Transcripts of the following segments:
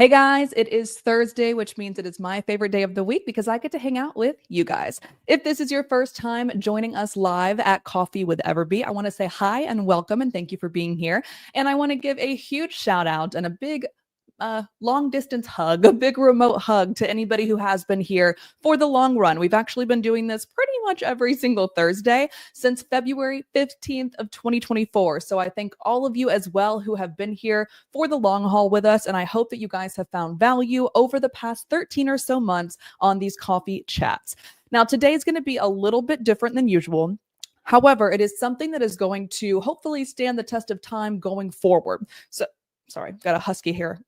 Hey guys, it is Thursday, which means it is my favorite day of the week because I get to hang out with you guys. If this is your first time joining us live at Coffee with EverBee, I want to say hi and welcome and thank you for being here. And I want to give a huge shout out and a big long distance hug, a big remote hug to anybody who has been here for the long run. We've actually been doing this pretty much every single Thursday since February 15th of 2024. So I thank all of you as well who have been here for the long haul with us. And I hope that you guys have found value over the past 13 or so months on these coffee chats. Now, today is going to be a little bit different than usual. However, it is something that is going to hopefully stand the test of time going forward. So, sorry, got a husky here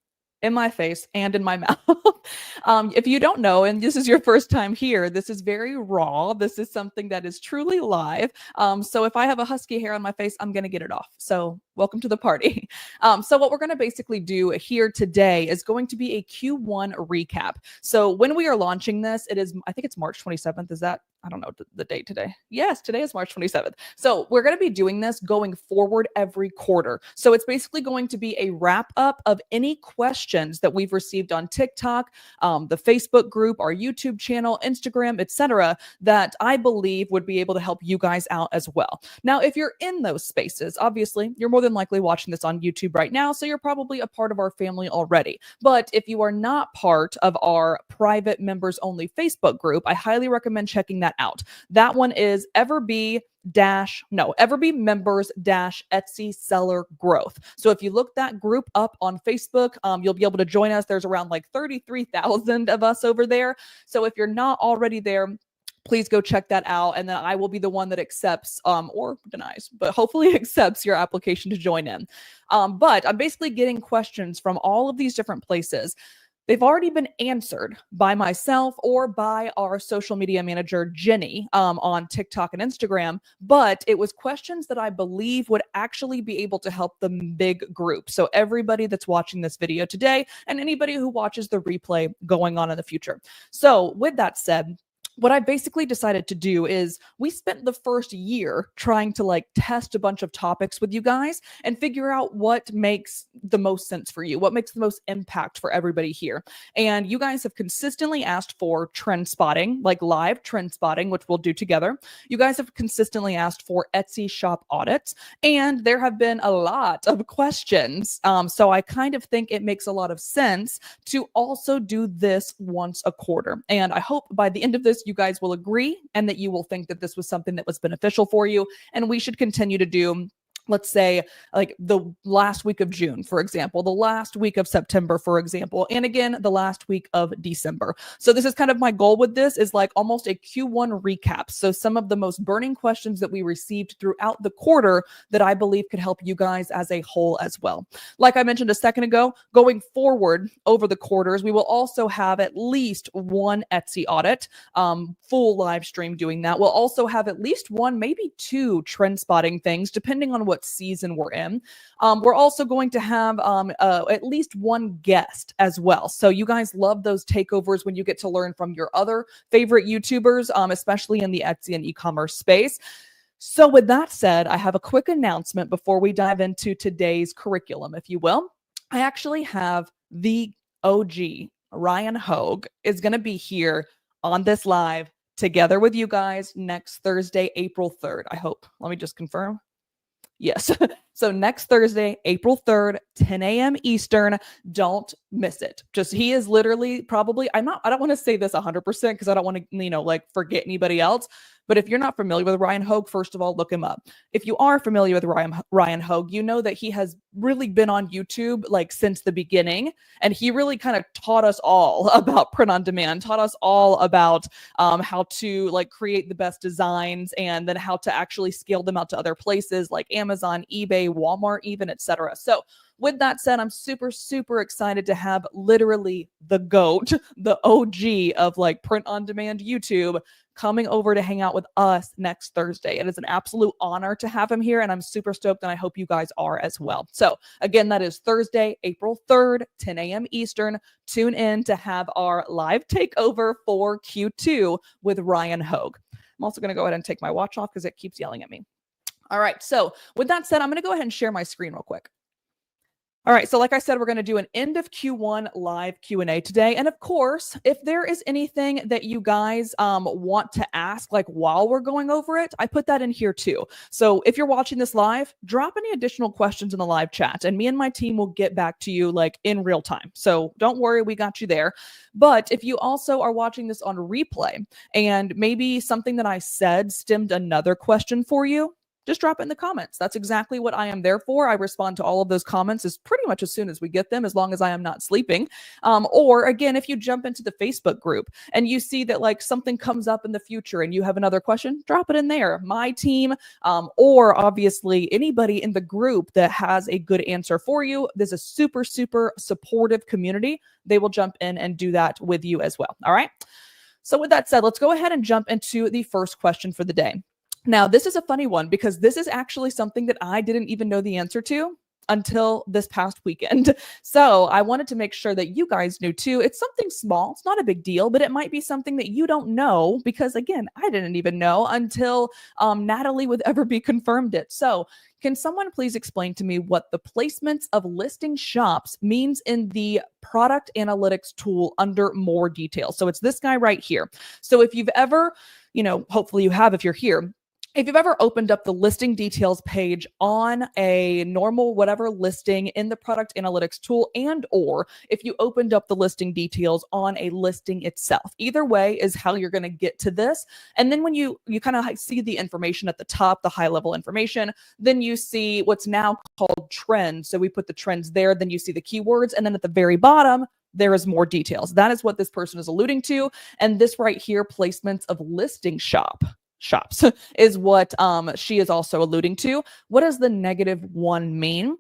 in my face and in my mouth. If you don't know, and this is your first time here, this is very raw. This is something that is truly live. So if I have a husky hair on my face, I'm going to get it off. So welcome to the party. So what we're going to basically do here today is going to be a Q1 recap. So when we are launching this, it is, I think it's March 27th. Is that, I don't know the date today. Yes, today is March 27th. So we're going to be doing this going forward every quarter. So it's basically going to be a wrap up of any questions that we've received on TikTok, the Facebook group, our YouTube channel, Instagram, etc., that I believe would be able to help you guys out as well. Now, if you're in those spaces, obviously, you're more than likely watching this on YouTube right now, so you're probably a part of our family already. But if you are not part of our private members only Facebook group, I highly recommend checking that out. That one is EverBee members Etsy seller growth. So if you look that group up on Facebook, you'll be able to join us. There's around like 33,000 of us over there. So if you're not already there, please go check that out. And then I will be the one that accepts or denies, but hopefully accepts your application to join in. But I'm basically getting questions from all of these different places. They've already been answered by myself or by our social media manager, Jenny, on TikTok and Instagram. But it was questions that I believe would actually be able to help the big group. So everybody that's watching this video today and anybody who watches the replay going on in the future. So with that said, what I basically decided to do is we spent the first year trying to like test a bunch of topics with you guys and figure out what makes the most sense for you, what makes the most impact for everybody here. And you guys have consistently asked for trend spotting, like live trend spotting, which we'll do together. You guys have consistently asked for Etsy shop audits, and there have been a lot of questions. So I kind of think it makes a lot of sense to also do this once a quarter. And I hope by the end of this, you guys will agree and that you will think that this was something that was beneficial for you and we should continue to do. Let's say like the last week of June, for example, the last week of September, for example, and again, the last week of December. So this is kind of my goal with this is like almost a Q1 recap. So some of the most burning questions that we received throughout the quarter that I believe could help you guys as a whole as well. Like I mentioned a second ago, going forward over the quarters, we will also have at least one Etsy audit, full live stream doing that. We'll also have at least one, maybe two trend spotting things, depending on what season we're in. We're also going to have at least one guest as well. So you guys love those takeovers when you get to learn from your other favorite YouTubers, especially in the Etsy and e-commerce space. So with that said, I have a quick announcement before we dive into today's curriculum, if you will. I actually have the OG, Ryan Hogue, is going to be here on this live together with you guys next Thursday, April 3rd. I hope. Let me just confirm. Yes. So next Thursday, April 3rd, 10 a.m. Eastern. Don't miss it. Just he is literally probably, I don't want to say this 100% because I don't want to, like forget anybody else. But if you're not familiar with Ryan Hogue, first of all, look him up. If you are familiar with Ryan Hogue, you know that he has really been on YouTube like since the beginning. And he really kind of taught us all about print on demand, taught us all about how to like create the best designs and then how to actually scale them out to other places like Amazon, eBay, Walmart, even, etc. So with that said, I'm super, super excited to have literally the GOAT, the OG of like print on demand YouTube coming over to hang out with us next Thursday. It is an absolute honor to have him here, and I'm super stoked, and I hope you guys are as well. So again, that is Thursday, April 3rd, 10 a.m. Eastern. Tune in to have our live takeover for Q2 with Ryan Hogue. I'm also going to go ahead and take my watch off because it keeps yelling at me. All right, so with that said, I'm going to go ahead and share my screen real quick. All right, so like I said, we're going to do an end of Q1 live Q&A today. And of course, if there is anything that you guys want to ask, like while we're going over it, I put that in here too. So if you're watching this live, drop any additional questions in the live chat and me and my team will get back to you like in real time. So don't worry, we got you there. But if you also are watching this on replay and maybe something that I said stemmed another question for you, just drop it in the comments. That's exactly what I am there for. I respond to all of those comments as pretty much as soon as we get them, as long as I am not sleeping. Or again, if you jump into the Facebook group and you see that like something comes up in the future and you have another question, drop it in there. My team, or obviously anybody in the group that has a good answer for you. There's a super, super supportive community. They will jump in and do that with you as well. All right. So with that said, let's go ahead and jump into the first question for the day. Now, this is a funny one because this is actually something that I didn't even know the answer to until this past weekend. So I wanted to make sure that you guys knew too. It's something small. It's not a big deal, but it might be something that you don't know because, again, I didn't even know until Natalie with EverBee confirmed it. So can someone please explain to me what the placements of listing shops means in the product analytics tool under more details? So it's this guy right here. So if you've ever, hopefully you have if you're here, if you've ever opened up the listing details page on a normal whatever listing in the product analytics tool, and or if you opened up the listing details on a listing itself, either way is how you're going to get to this. And then when you kind of see the information at the top, the high level information, then you see what's now called trends. So we put the trends there, then you see the keywords, and then at the very bottom, there is more details. That is what this person is alluding to. And this right here, placements of listing shops is what she is also alluding to. What does the -1 mean?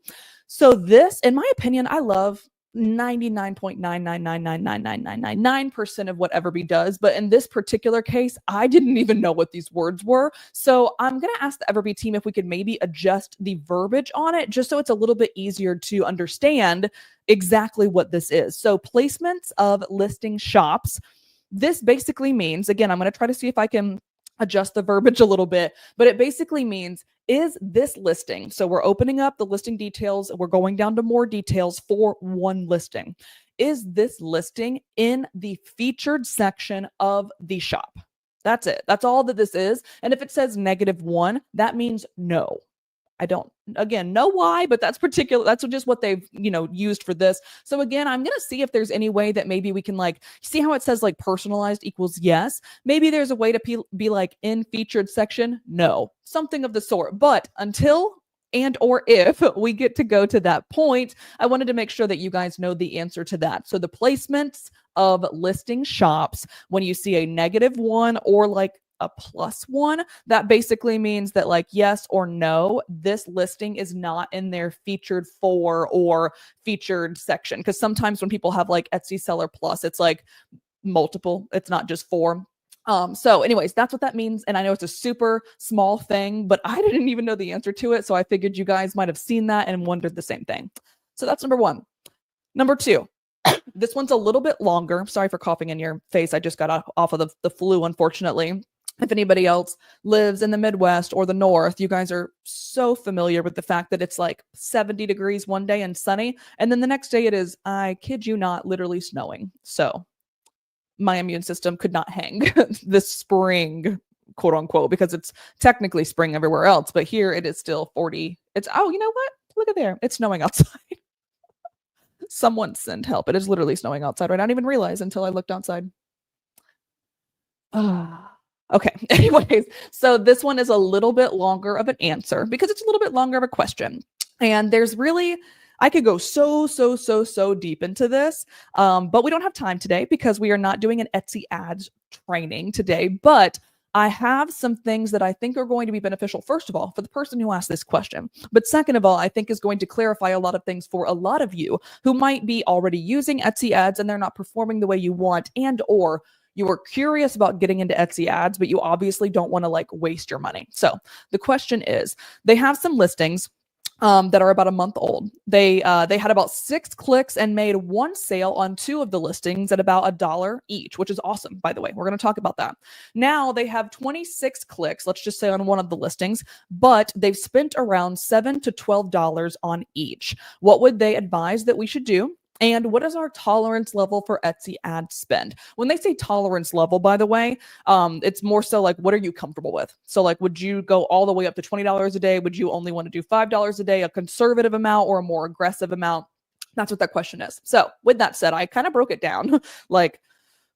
So this, in my opinion, I love 99.9999999% of what EverBee does. But in this particular case, I didn't even know what these words were. So I'm going to ask the EverBee team if we could maybe adjust the verbiage on it, just so it's a little bit easier to understand exactly what this is. So placements of listing shops. This basically means, again, I'm going to try to see if I can adjust the verbiage a little bit, but it basically means, is this listing, so we're opening up the listing details, we're going down to more details for one listing. Is this listing in the featured section of the shop? That's it. That's all that this is. And if it says -1, that means no. I don't, again, know why, but that's just what they've, used for this. So again, I'm going to see if there's any way that maybe we can see how it says personalized equals yes. Maybe there's a way to be like in featured section. No, something of the sort. But until and or if we get to go to that point, I wanted to make sure that you guys know the answer to that. So the placements of listing shops, when you see a -1 or a +1, that basically means that yes or no, this listing is not in their featured for or featured section. Because sometimes when people have Etsy Seller Plus, it's multiple, it's not just for. So anyways, that's what that means. And I know it's a super small thing, but I didn't even know the answer to it. So I figured you guys might have seen that and wondered the same thing. So that's number 1. Number 2, this one's a little bit longer. Sorry for coughing in your face. I just got off of the flu, unfortunately. If anybody else lives in the Midwest or the North, you guys are so familiar with the fact that it's 70 degrees one day and sunny. And then the next day it is, I kid you not, literally snowing. So my immune system could not hang this spring, quote unquote, because it's technically spring everywhere else. But here it is still 40. Oh, you know what? Look at there. It's snowing outside. Someone send help. It is literally snowing outside right now. I didn't even realize until I looked outside. Okay. Anyways, so this one is a little bit longer of an answer because it's a little bit longer of a question. And there's really, I could go so deep into this, but we don't have time today because we are not doing an Etsy ads training today. But I have some things that I think are going to be beneficial, first of all, for the person who asked this question. But second of all, I think is going to clarify a lot of things for a lot of you who might be already using Etsy ads and they're not performing the way you want, and or you are curious about getting into Etsy ads, but you obviously don't want to waste your money. So the question is, they have some listings. that are about a month old. They had about 6 clicks and made 1 sale on 2 of the listings at about $1 each, which is awesome, by the way. We're going to talk about that. Now they have 26 clicks, let's just say on one of the listings, but they've spent around $7 to $12 on each. What would they advise that we should do? And what is our tolerance level for Etsy ad spend? When they say tolerance level, by the way, it's more so like, what are you comfortable with? So like, would you go all the way up to $20 a day? Would you only want to do $5 a day, a conservative amount or a more aggressive amount? That's what that question is. So with that said, I kind of broke it down like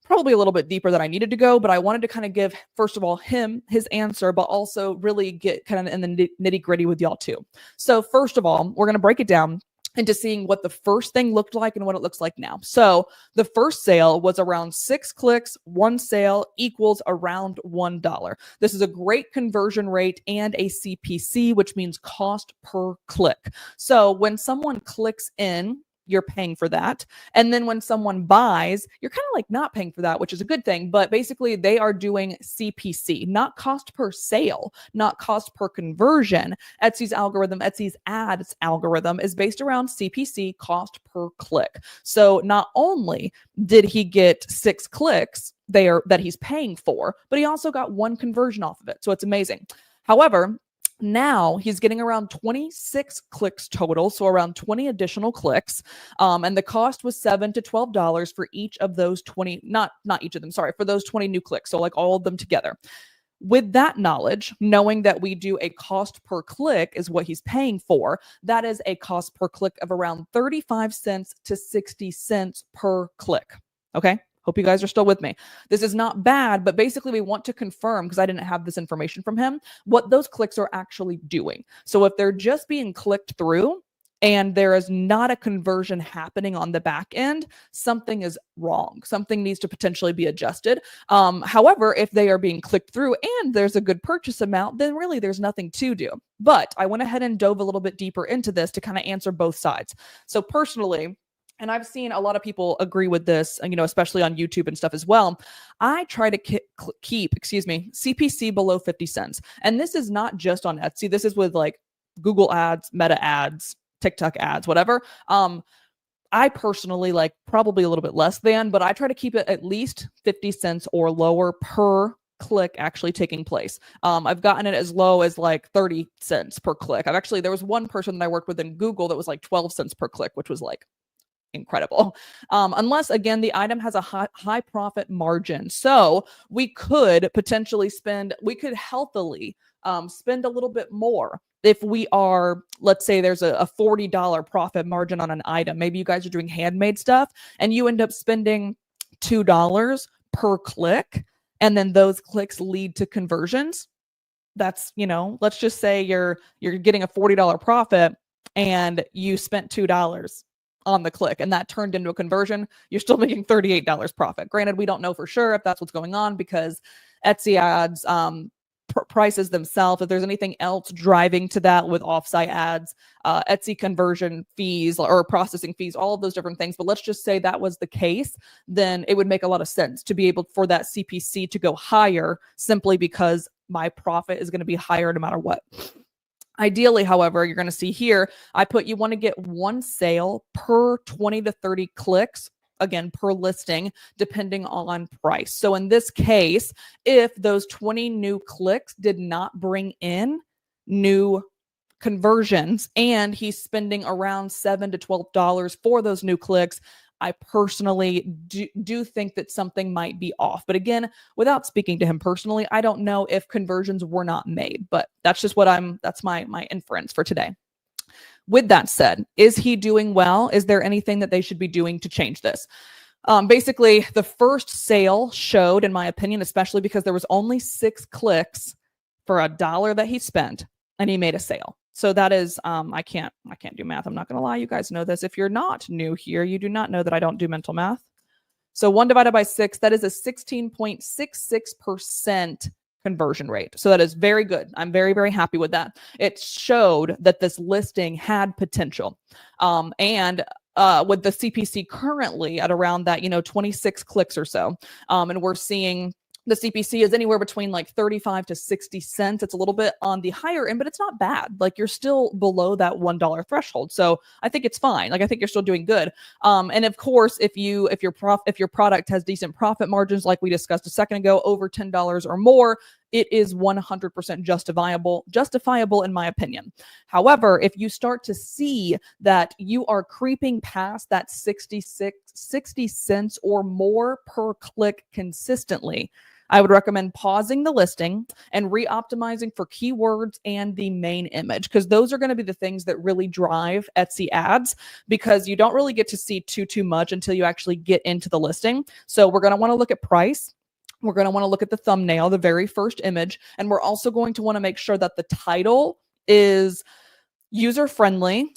probably a little bit deeper than I needed to go, but I wanted to kind of give, first of all, him his answer, but also really get kind of in the nitty gritty with y'all too. So first of all, we're going to break it down into seeing what the first thing looked like and what it looks like now. So the first sale was around 6 clicks, 1 sale equals around $1. This is a great conversion rate and a CPC, which means cost per click. So when someone clicks in, you're paying for that. And then when someone buys, you're kind of like not paying for that, which is a good thing. But basically, they are doing CPC, not cost per sale, not cost per conversion. Etsy's algorithm, Etsy's ads algorithm is based around CPC, cost per click. So not only did he get 6 clicks there that he's paying for, but he also got 1 conversion off of it. So it's amazing. However, now he's getting around 26 clicks total, so around 20 additional clicks. And the cost was $7 to $12 for each of those 20, not each of them, sorry, for those 20 new clicks. So like all of them together. With that knowledge, knowing that we do a cost per click is what he's paying for, that is a cost per click of around 35 cents to 60 cents per click. Okay. Hope you guys are still with me. This is not bad, but basically we want to confirm, because I didn't have this information from him, what those clicks are actually doing. So if they're just being clicked through and there is not a conversion happening on the back end, something is wrong. Something needs to potentially be adjusted. However, if they are being clicked through and there's a good purchase amount, then really there's nothing to do. But I went ahead and dove a little bit deeper into this to kind of answer both sides. So personally, and I've seen a lot of people agree with this, you know, especially on YouTube and stuff as well. I try to keep CPC below 50 cents. And this is not just on Etsy. This is with like Google ads, Meta ads, TikTok ads, whatever. I personally like probably a little bit less than, but I try to keep it at least 50 cents or lower per click actually taking place. I've gotten it as low as like 30 cents per click. There was one person that I worked with in Google that was like 12 cents per click, which was like incredible. Unless again, the item has a high profit margin. So we could potentially healthily spend a little bit more. If we are, let's say there's a $40 profit margin on an item, maybe you guys are doing handmade stuff and you end up spending $2 per click. And then those clicks lead to conversions. That's, you know, let's just say you're getting a $40 profit and you spent $2 on the click and that turned into a conversion, you're still making $38 profit. Granted, we don't know for sure if that's what's going on because Etsy ads prices themselves, if there's anything else driving to that with offsite ads, Etsy conversion fees or processing fees, all of those different things. But let's just say that was the case, then it would make a lot of sense to be able for that CPC to go higher simply because my profit is going to be higher no matter what. Ideally, however, you're going to see here, you want to get 1 sale per 20 to 30 clicks, again, per listing, depending on price. So in this case, if those 20 new clicks did not bring in new conversions and he's spending around $7 to $12 for those new clicks, I personally do think that something might be off. But again, without speaking to him personally, I don't know if conversions were not made, but that's just that's my inference for today. With that said, is he doing well? Is there anything that they should be doing to change this? Basically, the first sale showed, in my opinion, especially because there was only 6 clicks for $1 that he spent and he made a sale. So that is, I can't do math. I'm not going to lie. You guys know this. If you're not new here, you do not know that I don't do mental math. So 1 divided by 6, that is a 16.66% conversion rate. So that is very good. I'm very, very happy with that. It showed that this listing had potential. And with the CPC currently at around that, 26 clicks or so. And we're seeing the CPC is anywhere between like 35 to 60 cents. It's a little bit on the higher end, but it's not bad. Like you're still below that $1 threshold. So I think it's fine. Like I think you're still doing good. And of course, if your product has decent profit margins, like we discussed a second ago, over $10 or more, it is 100% justifiable in my opinion. However, if you start to see that you are creeping past that 60 cents or more per click consistently, I would recommend pausing the listing and re-optimizing for keywords and the main image, because those are going to be the things that really drive Etsy ads, because you don't really get to see too much until you actually get into the listing. So we're going to want to look at price. We're going to want to look at the thumbnail, the very first image, and we're also going to want to make sure that the title is user-friendly,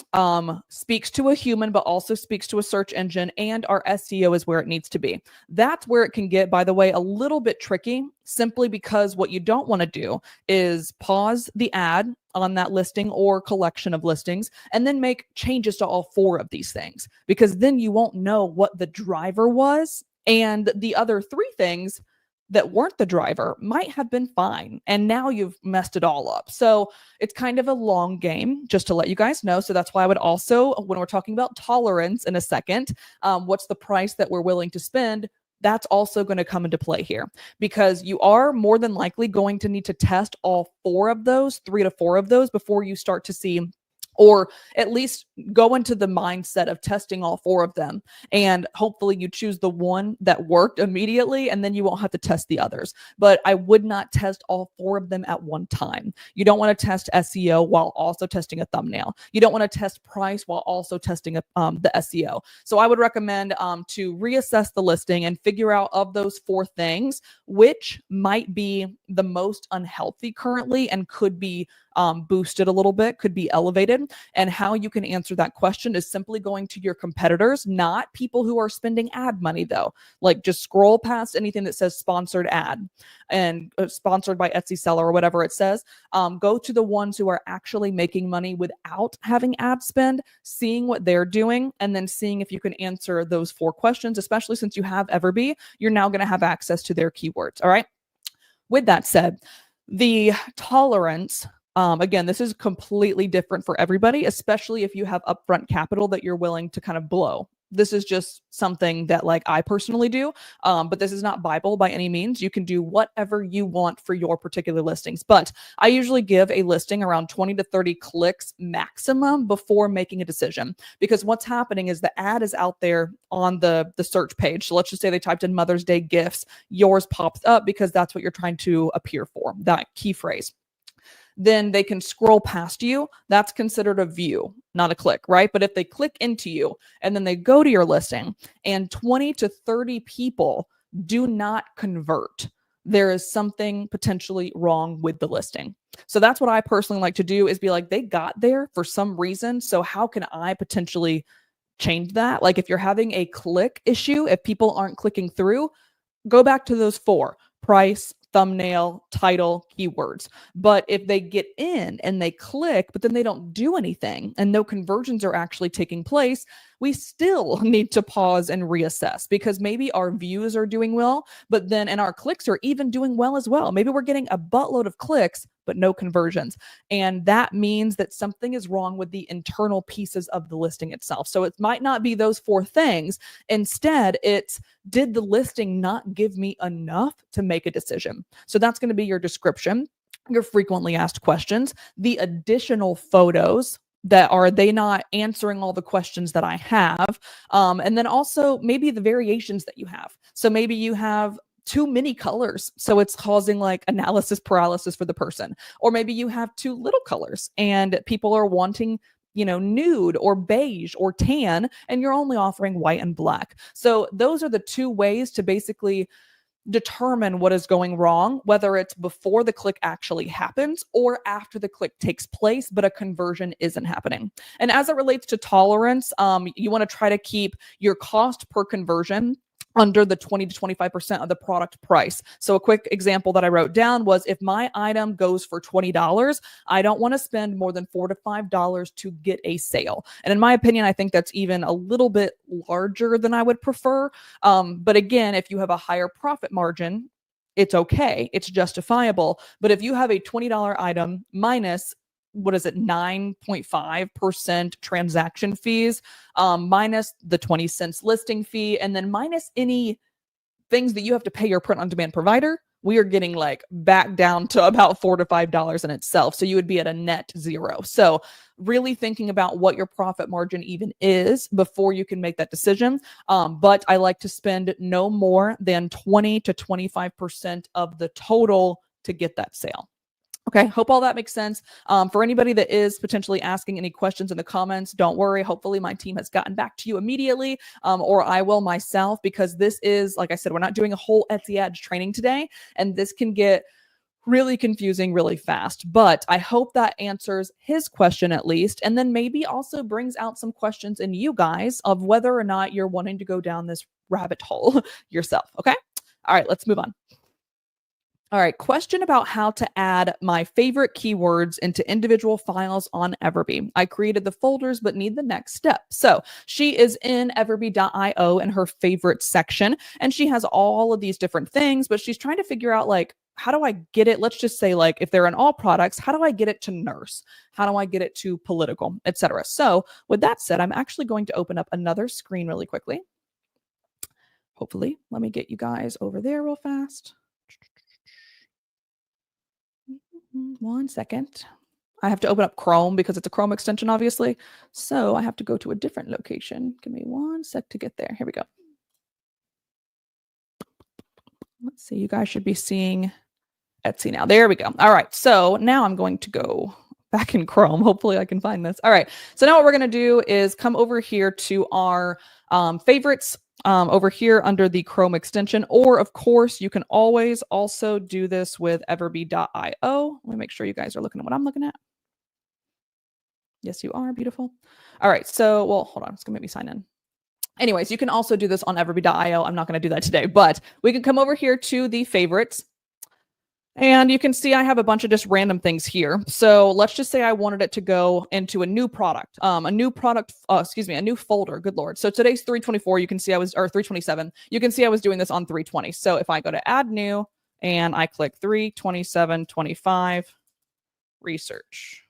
speaks to a human, but also speaks to a search engine, and our SEO is where it needs to be. That's where it can get, by the way, a little bit tricky, simply because what you don't want to do is pause the ad on that listing or collection of listings and then make changes to all 4 of these things, because then you won't know what the driver was, and the other 3 things that weren't the driver might have been fine, and now you've messed it all up. So it's kind of a long game, just to let you guys know. So that's why I would also, when we're talking about tolerance in a second, what's the price that we're willing to spend? That's also going to come into play here, because you are more than likely going to need to test all 4 of those, 3 to 4 of those, before you start to see, or at least go into the mindset of testing all 4 of them. And hopefully you choose the one that worked immediately, and then you won't have to test the others. But I would not test all 4 of them at one time. You don't want to test SEO while also testing a thumbnail. You don't want to test price while also testing the SEO. So I would recommend to reassess the listing and figure out, of those 4 things, which might be the most unhealthy currently and could be boosted a little bit, could be elevated. And how you can answer that question is simply going to your competitors, not people who are spending ad money though. Like just scroll past anything that says sponsored ad and sponsored by Etsy seller or whatever it says. Go to the ones who are actually making money without having ad spend, seeing what they're doing, and then seeing if you can answer those 4 questions, especially since you have EverBee. You're now going to have access to their keywords. All right. With that said, the tolerance, again, this is completely different for everybody, especially if you have upfront capital that you're willing to kind of blow. This is just something that like I personally do, but this is not Bible by any means. You can do whatever you want for your particular listings, but I usually give a listing around 20 to 30 clicks maximum before making a decision, because what's happening is the ad is out there on the search page. So let's just say they typed in Mother's Day gifts, yours pops up because that's what you're trying to appear for, that key phrase. Then they can scroll past you. That's considered a view, not a click, right? But if they click into you and then they go to your listing and 20 to 30 people do not convert, there is something potentially wrong with the listing. So that's what I personally like to do, is be like, they got there for some reason. So how can I potentially change that? Like if you're having a click issue, if people aren't clicking through, go back to those 4: price, thumbnail, title, keywords. But if they get in and they click, but then they don't do anything and no conversions are actually taking place, we still need to pause and reassess, because maybe our views are doing well, but then and our clicks are even doing well as well. Maybe we're getting a buttload of clicks, but no conversions. And that means that something is wrong with the internal pieces of the listing itself. So it might not be those 4 things. Instead, it's, did the listing not give me enough to make a decision? So that's going to be your description, your frequently asked questions, the additional photos, that are they not answering all the questions that I have, and then also maybe the variations that you have. So maybe you have too many colors, so it's causing like analysis paralysis for the person, or maybe you have too little colors and people are wanting, you know, nude or beige or tan, and you're only offering white and black. So those are the 2 ways to basically determine what is going wrong, whether it's before the click actually happens or after the click takes place, but a conversion isn't happening. And as it relates to tolerance, you want to try to keep your cost per conversion under the 20 to 25% of the product price. So a quick example that I wrote down was, if my item goes for $20, I don't want to spend more than $4 to $5 to get a sale. And in my opinion, I think that's even a little bit larger than I would prefer. But again, if you have a higher profit margin, it's okay. It's justifiable. But if you have a $20 item minus, what is it, 9.5% transaction fees, minus the 20 cents listing fee, and then minus any things that you have to pay your print on demand provider, we are getting like back down to about $4 to $5 in itself. So you would be at a net zero. So really thinking about what your profit margin even is before you can make that decision. But I like to spend no more than 20 to 25% of the total to get that sale. Okay, hope all that makes sense. For anybody that is potentially asking any questions in the comments, don't worry. Hopefully my team has gotten back to you immediately, or I will myself, because this is, like I said, we're not doing a whole Etsy ads training today, and this can get really confusing really fast. But I hope that answers his question at least, and then maybe also brings out some questions in you guys of whether or not you're wanting to go down this rabbit hole yourself. Okay, all right, let's move on. All right, question about how to add my favorite keywords into individual files on EverBee. I created the folders, but need the next step. So she is in EverBee.io in her favorite section, and she has all of these different things, but she's trying to figure out like, how do I get it? Let's just say like, if they're in all products, how do I get it to nurse? How do I get it to political, etc.? So with that said, I'm actually going to open up another screen really quickly. Hopefully, let me get you guys over there real fast. 1 second. I have to open up Chrome because it's a Chrome extension, obviously. So I have to go to a different location. Give me 1 sec to get there. Here we go. Let's see. You guys should be seeing Etsy now. There we go. All right. So now I'm going to go back in Chrome. Hopefully I can find this. All right. So now what we're going to do is come over here to our favorites over here under the Chrome extension, or of course you can always also do this with EverBee.io. Let me make sure you guys are looking at what I'm looking at. Yes, you are. Beautiful. All right. So, well, hold on. It's going to make me sign in. Anyways, you can also do this on EverBee.io. I'm not going to do that today, but we can come over here to the favorites. And you can see I have a bunch of just random things here. So let's just say I wanted it to go into a new product, a new folder. Good Lord. So today's 324. You can see or 327. You can see I was doing this on 320. So if I go to add new and I click 32725 research.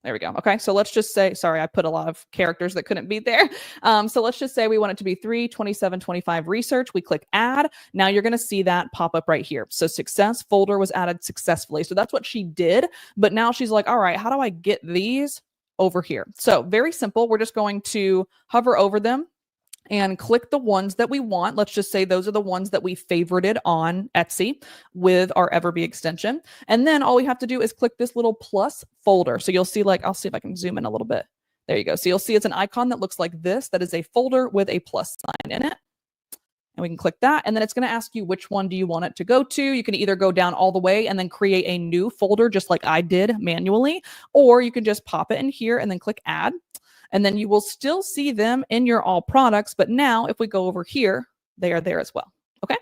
There we go. Okay. So let's just say, sorry, I put a lot of characters that couldn't be there. So let's just say we want it to be 32725 research. We click add. Now you're going to see that pop up right here. So success folder was added successfully. So that's what she did. But now she's like, all right, how do I get these over here? So very simple. We're just going to hover over them and click the ones that we want. Let's just say those are the ones that we favorited on Etsy with our EverBee extension. And then all we have to do is click this little plus folder. So you'll see, like, I'll see if I can zoom in a little bit. There you go. So you'll see it's an icon that looks like this. That is a folder with a plus sign in it. And we can click that. And then it's going to ask you which one do you want it to go to. You can either go down all the way and then create a new folder just like I did manually, or you can just pop it in here and then click add. And then you will still see them in your all products. But now if we go over here, they are there as well. Okay.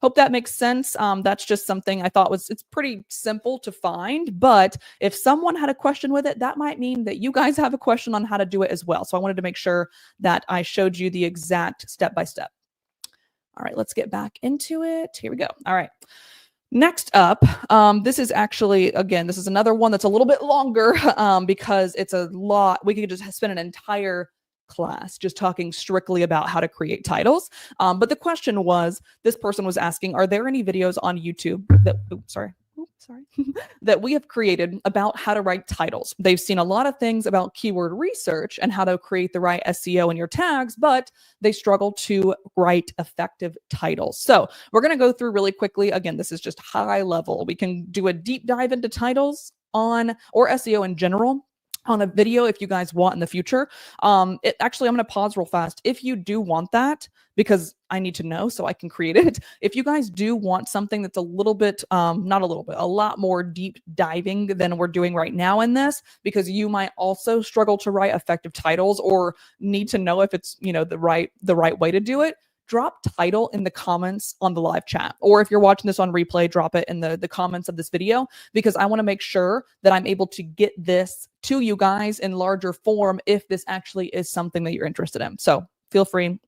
Hope that makes sense. That's just something I thought it's pretty simple to find. But if someone had a question with it, that might mean that you guys have a question on how to do it as well. So I wanted to make sure that I showed you the exact step-by-step. All right, let's get back into it. Here we go. All right. Next up, this is actually, again, this is another one that's a little bit longer because it's a lot. We could just spend an entire class just talking strictly about how to create titles. But the question was, this person was asking, are there any videos on YouTube that, that we have created about how to write titles? They've seen a lot of things about keyword research and how to create the right SEO in your tags, but they struggle to write effective titles. So we're going to go through really quickly. Again, this is just high level. We can do a deep dive into titles or SEO in general on a video if you guys want in the future. Actually, I'm going to pause real fast. If you do want that, because I need to know so I can create it. If you guys do want something that's a little bit, not a little bit, a lot more deep diving than we're doing right now in this, because you might also struggle to write effective titles or need to know if it's, the right way to do it, drop title in the comments on the live chat. Or if you're watching this on replay, drop it in the comments of this video, because I want to make sure that I'm able to get this to you guys in larger form if this actually is something that you're interested in. So feel free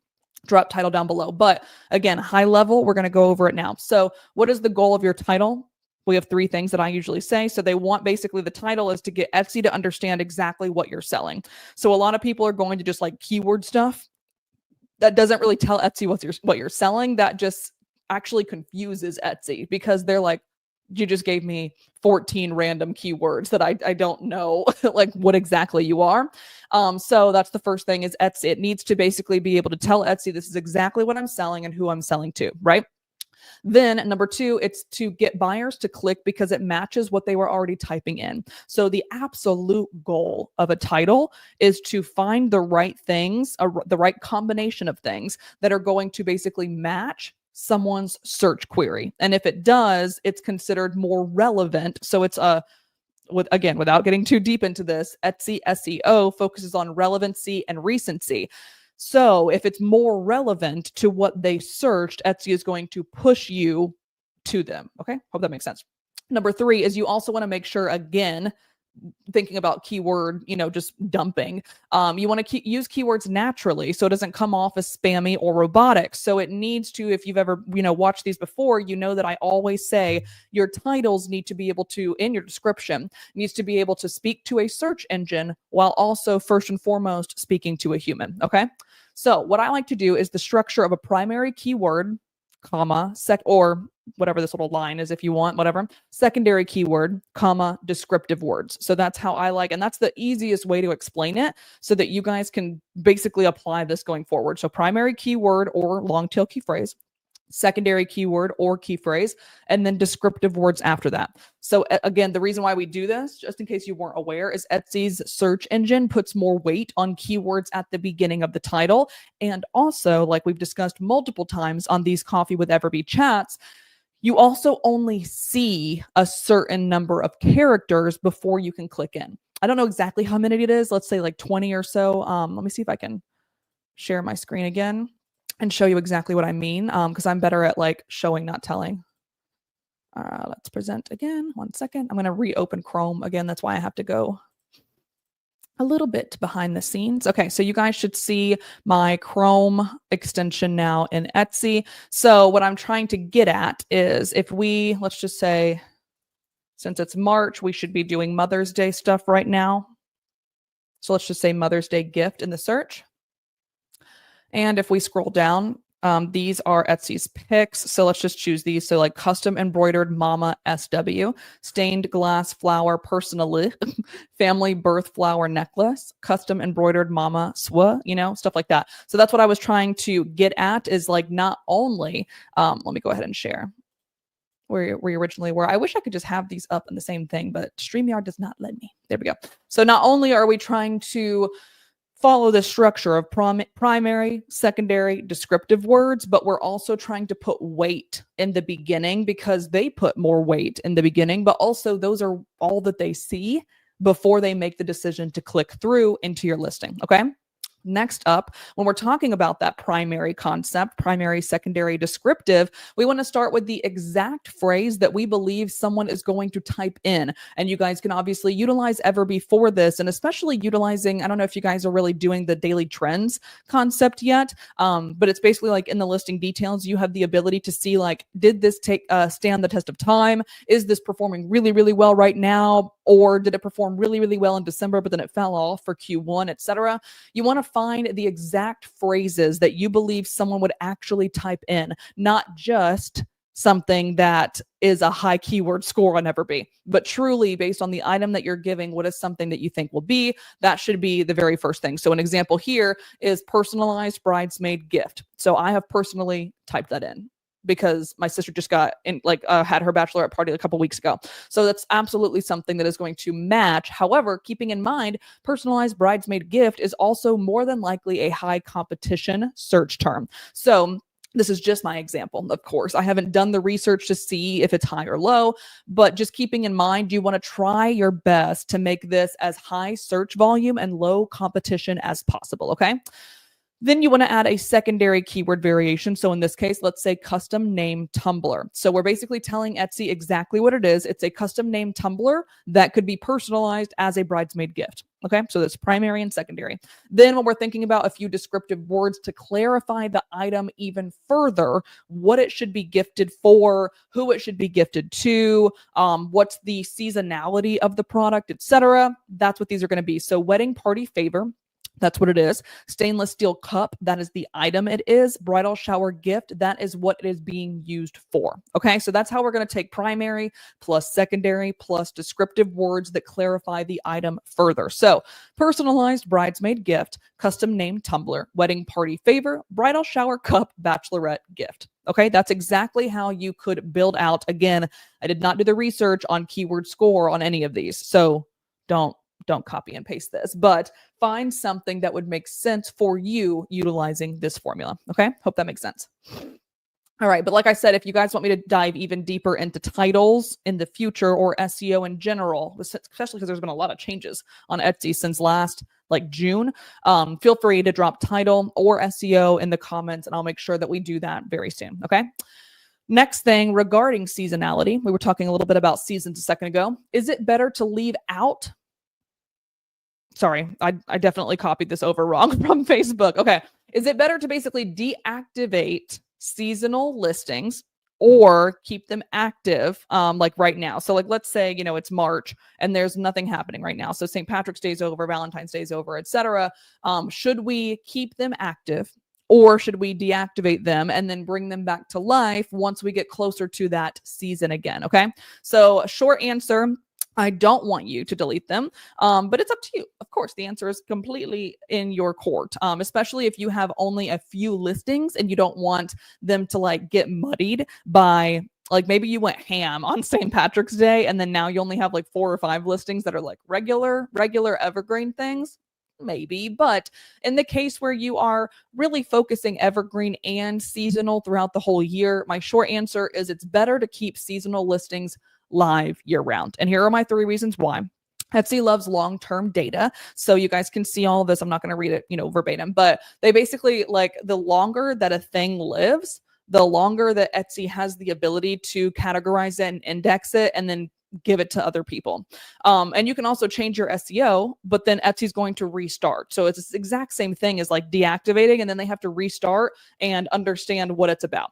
drop title down below. But again, high level, we're going to go over it now. So what is the goal of your title? We have 3 things that I usually say. So they want basically the title is to get Etsy to understand exactly what you're selling. So a lot of people are going to just like keyword stuff. That doesn't really tell Etsy what you're selling. That just actually confuses Etsy because they're like, you just gave me 14 random keywords that I don't know like what exactly you are. So that's the first thing is Etsy. It needs to basically be able to tell Etsy this is exactly what I'm selling and who I'm selling to, right? Then number 2, it's to get buyers to click because it matches what they were already typing in. So the absolute goal of a title is to find the right things, the right combination of things that are going to basically match someone's search query. And if it does, it's considered more relevant. So it's again, without getting too deep into this, Etsy SEO focuses on relevancy and recency. So if it's more relevant to what they searched, Etsy is going to push you to them. Okay, hope that makes sense. Number 3 is you also want to make sure, again, thinking about keyword, just dumping. You want to use keywords naturally so it doesn't come off as spammy or robotic. So it needs to, if you've ever, watched these before, you know that I always say your titles need to be able to, in your description, needs to be able to speak to a search engine while also first and foremost speaking to a human. Okay. So what I like to do is the structure of a primary keyword, comma, or whatever this little line is if you want, whatever, secondary keyword, comma, descriptive words. So that's how I like, and that's the easiest way to explain it so that you guys can basically apply this going forward. So primary keyword or long tail key phrase, secondary keyword or key phrase, and then descriptive words after that. So again, the reason why we do this, just in case you weren't aware, is Etsy's search engine puts more weight on keywords at the beginning of the title. And also, like we've discussed multiple times on these Coffee with EverBee chats, you also only see a certain number of characters before you can click in. I don't know exactly how many it is. Let's say like 20 or so. Let me see if I can share my screen again and show you exactly what I mean, because I'm better at like showing, not telling. Let's present again. 1 second. I'm going to reopen Chrome again. That's why I have to go a little bit behind the scenes. Okay, so you guys should see my Chrome extension now in Etsy. So what I'm trying to get at is if we, let's just say, since it's March, we should be doing Mother's Day stuff right now. So let's just say Mother's Day gift in the search. And if we scroll down, these are Etsy's picks. So let's just choose these. So like custom embroidered mama SW, stained glass flower personally, family birth flower necklace, custom embroidered mama swa, stuff like that. So that's what I was trying to get at is like not only, let me go ahead and share where we originally were. I wish I could just have these up in the same thing, but StreamYard does not let me. There we go. So not only are we trying to follow the structure of primary, secondary, descriptive words, but we're also trying to put weight in the beginning because they put more weight in the beginning, but also those are all that they see before they make the decision to click through into your listing. Okay. Next up, when we're talking about that primary concept, primary, secondary, descriptive, we want to start with the exact phrase that we believe someone is going to type in. And you guys can obviously utilize EverBee for this, and especially utilizing, I don't know if you guys are really doing the daily trends concept yet, but it's basically like in the listing details, you have the ability to see like, did this stand the test of time? Is this performing really, really well right now? Or did it perform really, really well in December, but then it fell off for Q1, etc.? You want to find the exact phrases that you believe someone would actually type in, not just something that is a high keyword score on EverBee, but truly based on the item that you're giving, what is something that you think will be, that should be the very first thing. So an example here is personalized bridesmaid gift. So I have personally typed that in because my sister just got in, had her bachelorette party a couple weeks ago. So that's absolutely something that is going to match. However, keeping in mind, personalized bridesmaid gift is also more than likely a high competition search term. So this is just my example, of course. I haven't done the research to see if it's high or low, but just keeping in mind, you want to try your best to make this as high search volume and low competition as possible, okay? Then you want to add a secondary keyword variation. So in this case, let's say custom name tumbler. So we're basically telling Etsy exactly what it is. It's a custom name tumbler that could be personalized as a bridesmaid gift. Okay, so that's primary and secondary. Then when we're thinking about a few descriptive words to clarify the item even further, what it should be gifted for, who it should be gifted to, what's the seasonality of the product, etc. That's what these are going to be. So wedding party favor, that's what it is. Stainless steel cup, that is the item it is. Bridal shower gift, that is what it is being used for. Okay, so that's how we're going to take primary plus secondary plus descriptive words that clarify the item further. So personalized bridesmaid gift, custom name tumbler, wedding party favor, bridal shower cup, bachelorette gift. Okay, that's exactly how you could build out. Again, I did not do the research on keyword score on any of these, so don't copy and paste this, but find something that would make sense for you utilizing this formula. Okay, hope that makes sense. All right, but like I said, if you guys want me to dive even deeper into titles in the future or SEO in general, especially because there's been a lot of changes on Etsy since last like June, feel free to drop title or SEO in the comments and I'll make sure that we do that very soon. Okay. Next thing regarding seasonality, we were talking a little bit about seasons a second ago. Is it better to leave out? Sorry, I definitely copied this over wrong from Facebook. Okay. Is it better to basically deactivate seasonal listings or keep them active like right now? So like, let's say, it's March and there's nothing happening right now. So St. Patrick's Day's over, Valentine's Day's over, etc. Should we keep them active or should we deactivate them and then bring them back to life once we get closer to that season again? Okay. So short answer, I don't want you to delete them, but it's up to you. Of course, the answer is completely in your court, especially if you have only a few listings and you don't want them to like get muddied by like maybe you went ham on St. Patrick's Day and then now you only have like 4 or 5 listings that are like regular evergreen things. Maybe, but in the case where you are really focusing evergreen and seasonal throughout the whole year, my short answer is it's better to keep seasonal listings live year round. And here are my 3 reasons why. Etsy loves long-term data. So you guys can see all of this. I'm not going to read it, verbatim, but they basically like the longer that a thing lives, the longer that Etsy has the ability to categorize it and index it and then give it to other people. And you can also change your SEO, but then Etsy's going to restart. So it's the exact same thing as like deactivating and then they have to restart and understand what it's about.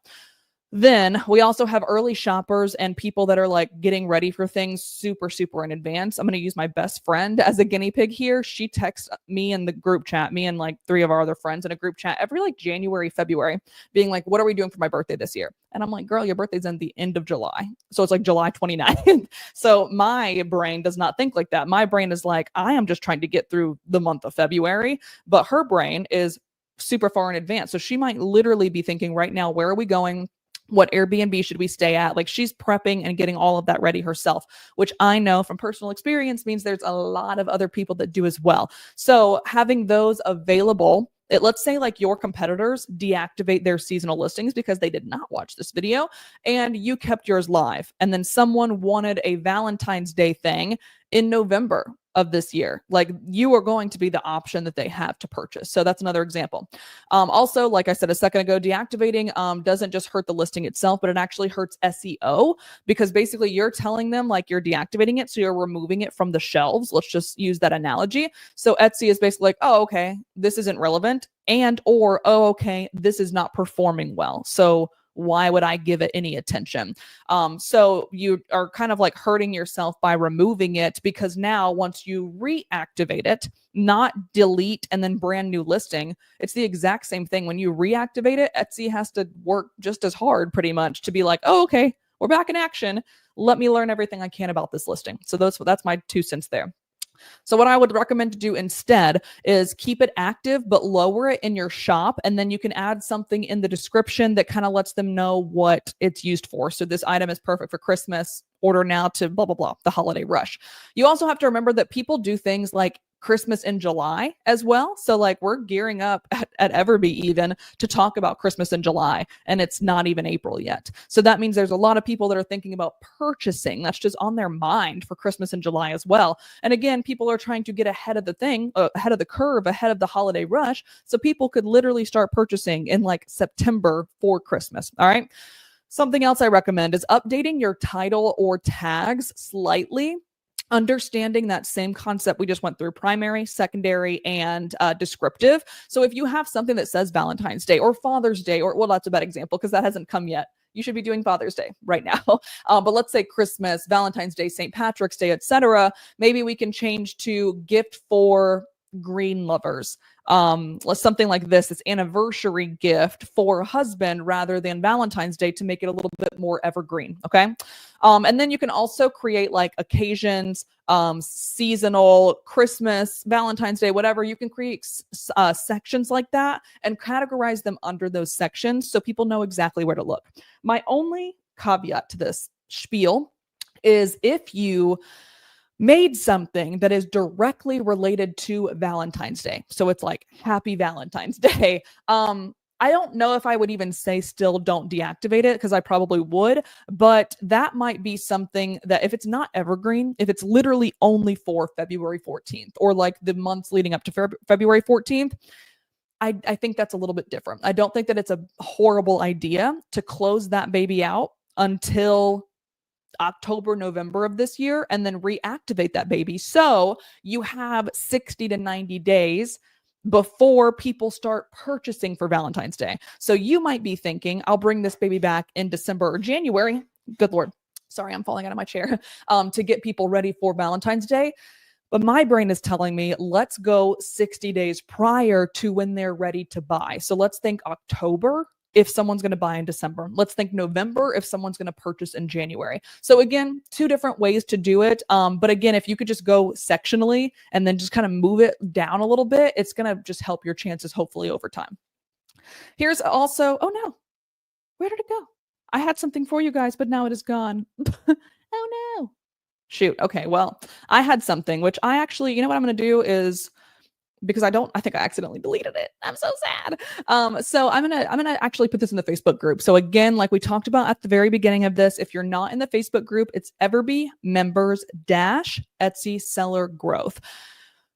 Then we also have early shoppers and people that are like getting ready for things super, super in advance. I'm going to use my best friend as a guinea pig here. She texts me in the group chat, me and like 3 of our other friends in a group chat every like January, February, being like, what are we doing for my birthday this year? And I'm like, girl, your birthday's in the end of July. So it's like July 29th. So my brain does not think like that. My brain is like, I am just trying to get through the month of February, but her brain is super far in advance. So she might literally be thinking right now, where are we going? What Airbnb should we stay at? Like she's prepping and getting all of that ready herself, which I know from personal experience means there's a lot of other people that do as well. So having those available, let's say like your competitors deactivate their seasonal listings because they did not watch this video and you kept yours live. And then someone wanted a Valentine's Day thing in November of this year. Like you are going to be the option that they have to purchase. So that's another example. Also, like I said a second ago, deactivating doesn't just hurt the listing itself, but it actually hurts SEO because basically you're telling them like you're deactivating it. So you're removing it from the shelves. Let's just use that analogy. So Etsy is basically like, oh, okay, this isn't relevant and, or, oh, okay, this is not performing well. So why would I give it any attention? So you are kind of like hurting yourself by removing it because now once you reactivate it, not delete and then brand new listing, it's the exact same thing. When you reactivate it, Etsy has to work just as hard pretty much to be like, oh, okay, we're back in action. Let me learn everything I can about this listing. So that's my 2 cents there. So what I would recommend to do instead is keep it active, but lower it in your shop. And then you can add something in the description that kind of lets them know what it's used for. So this item is perfect for Christmas, order now to blah, blah, blah, the holiday rush. You also have to remember that people do things like Christmas in July as well. So like we're gearing up at EverBee even to talk about Christmas in July, and it's not even April yet. So that means there's a lot of people that are thinking about purchasing. That's just on their mind for Christmas in July as well. And again, people are trying to get ahead of the thing, ahead of the curve, ahead of the holiday rush. So people could literally start purchasing in like September for Christmas. All right. Something else I recommend is updating your title or tags slightly. Understanding that same concept we just went through, primary, secondary, and descriptive. So if you have something that says Valentine's Day or Father's Day, or well, that's a bad example because that hasn't come yet. You should be doing Father's Day right now. But let's say Christmas, Valentine's Day, St. Patrick's Day, etc. Maybe we can change to gift for green lovers. Something like this, it's anniversary gift for husband rather than Valentine's Day to make it a little bit more evergreen. Okay. And then you can also create like occasions, seasonal, Christmas, Valentine's Day, whatever. You can create sections like that and categorize them under those sections so people know exactly where to look. My only caveat to this spiel is if you made something that is directly related to Valentine's Day. So it's like Happy Valentine's Day. I don't know if I would even say still don't deactivate it because I probably would, but that might be something that if it's not evergreen, if it's literally only for February 14th or like the months leading up to February 14th, I think that's a little bit different. I don't think that it's a horrible idea to close that baby out until October, November of this year, and then reactivate that baby. So you have 60 to 90 days before people start purchasing for Valentine's Day. So you might be thinking, I'll bring this baby back in December or January. Good Lord. Sorry, I'm falling out of my chair. To get people ready for Valentine's Day. But my brain is telling me, let's go 60 days prior to when they're ready to buy. So let's think October if someone's going to buy in December. Let's think November if someone's going to purchase in January. So again, two different ways to do it. But again, if you could just go sectionally and then just kind of move it down a little bit, it's going to just help your chances hopefully over time. Here's also, oh no, where did it go? I had something for you guys, but now it is gone. Oh no. Shoot. Okay. Well, I had something, which I actually, you know what I'm going to do is, because I think I accidentally deleted it. I'm so sad. So I'm gonna actually put this in the Facebook group. So again, like we talked about at the very beginning of this, if you're not in the Facebook group, it's EverBee members Etsy seller growth.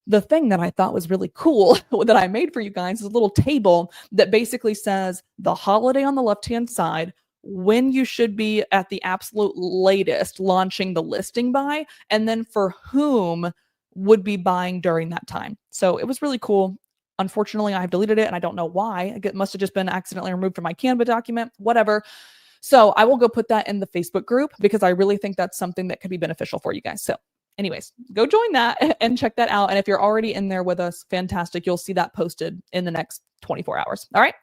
The thing that I thought was really cool that I made for you guys is a little table that basically says the holiday on the left-hand side, when you should be at the absolute latest launching the listing by, and then for whom would be buying during that time. So it was really cool. Unfortunately, I've deleted it and I don't know why. It must have just been accidentally removed from my Canva document, whatever. So I will go put that in the Facebook group because I really think that's something that could be beneficial for you guys. So anyways, go join that and check that out. And if you're already in there with us, fantastic. You'll see that posted in the next 24 hours. All right.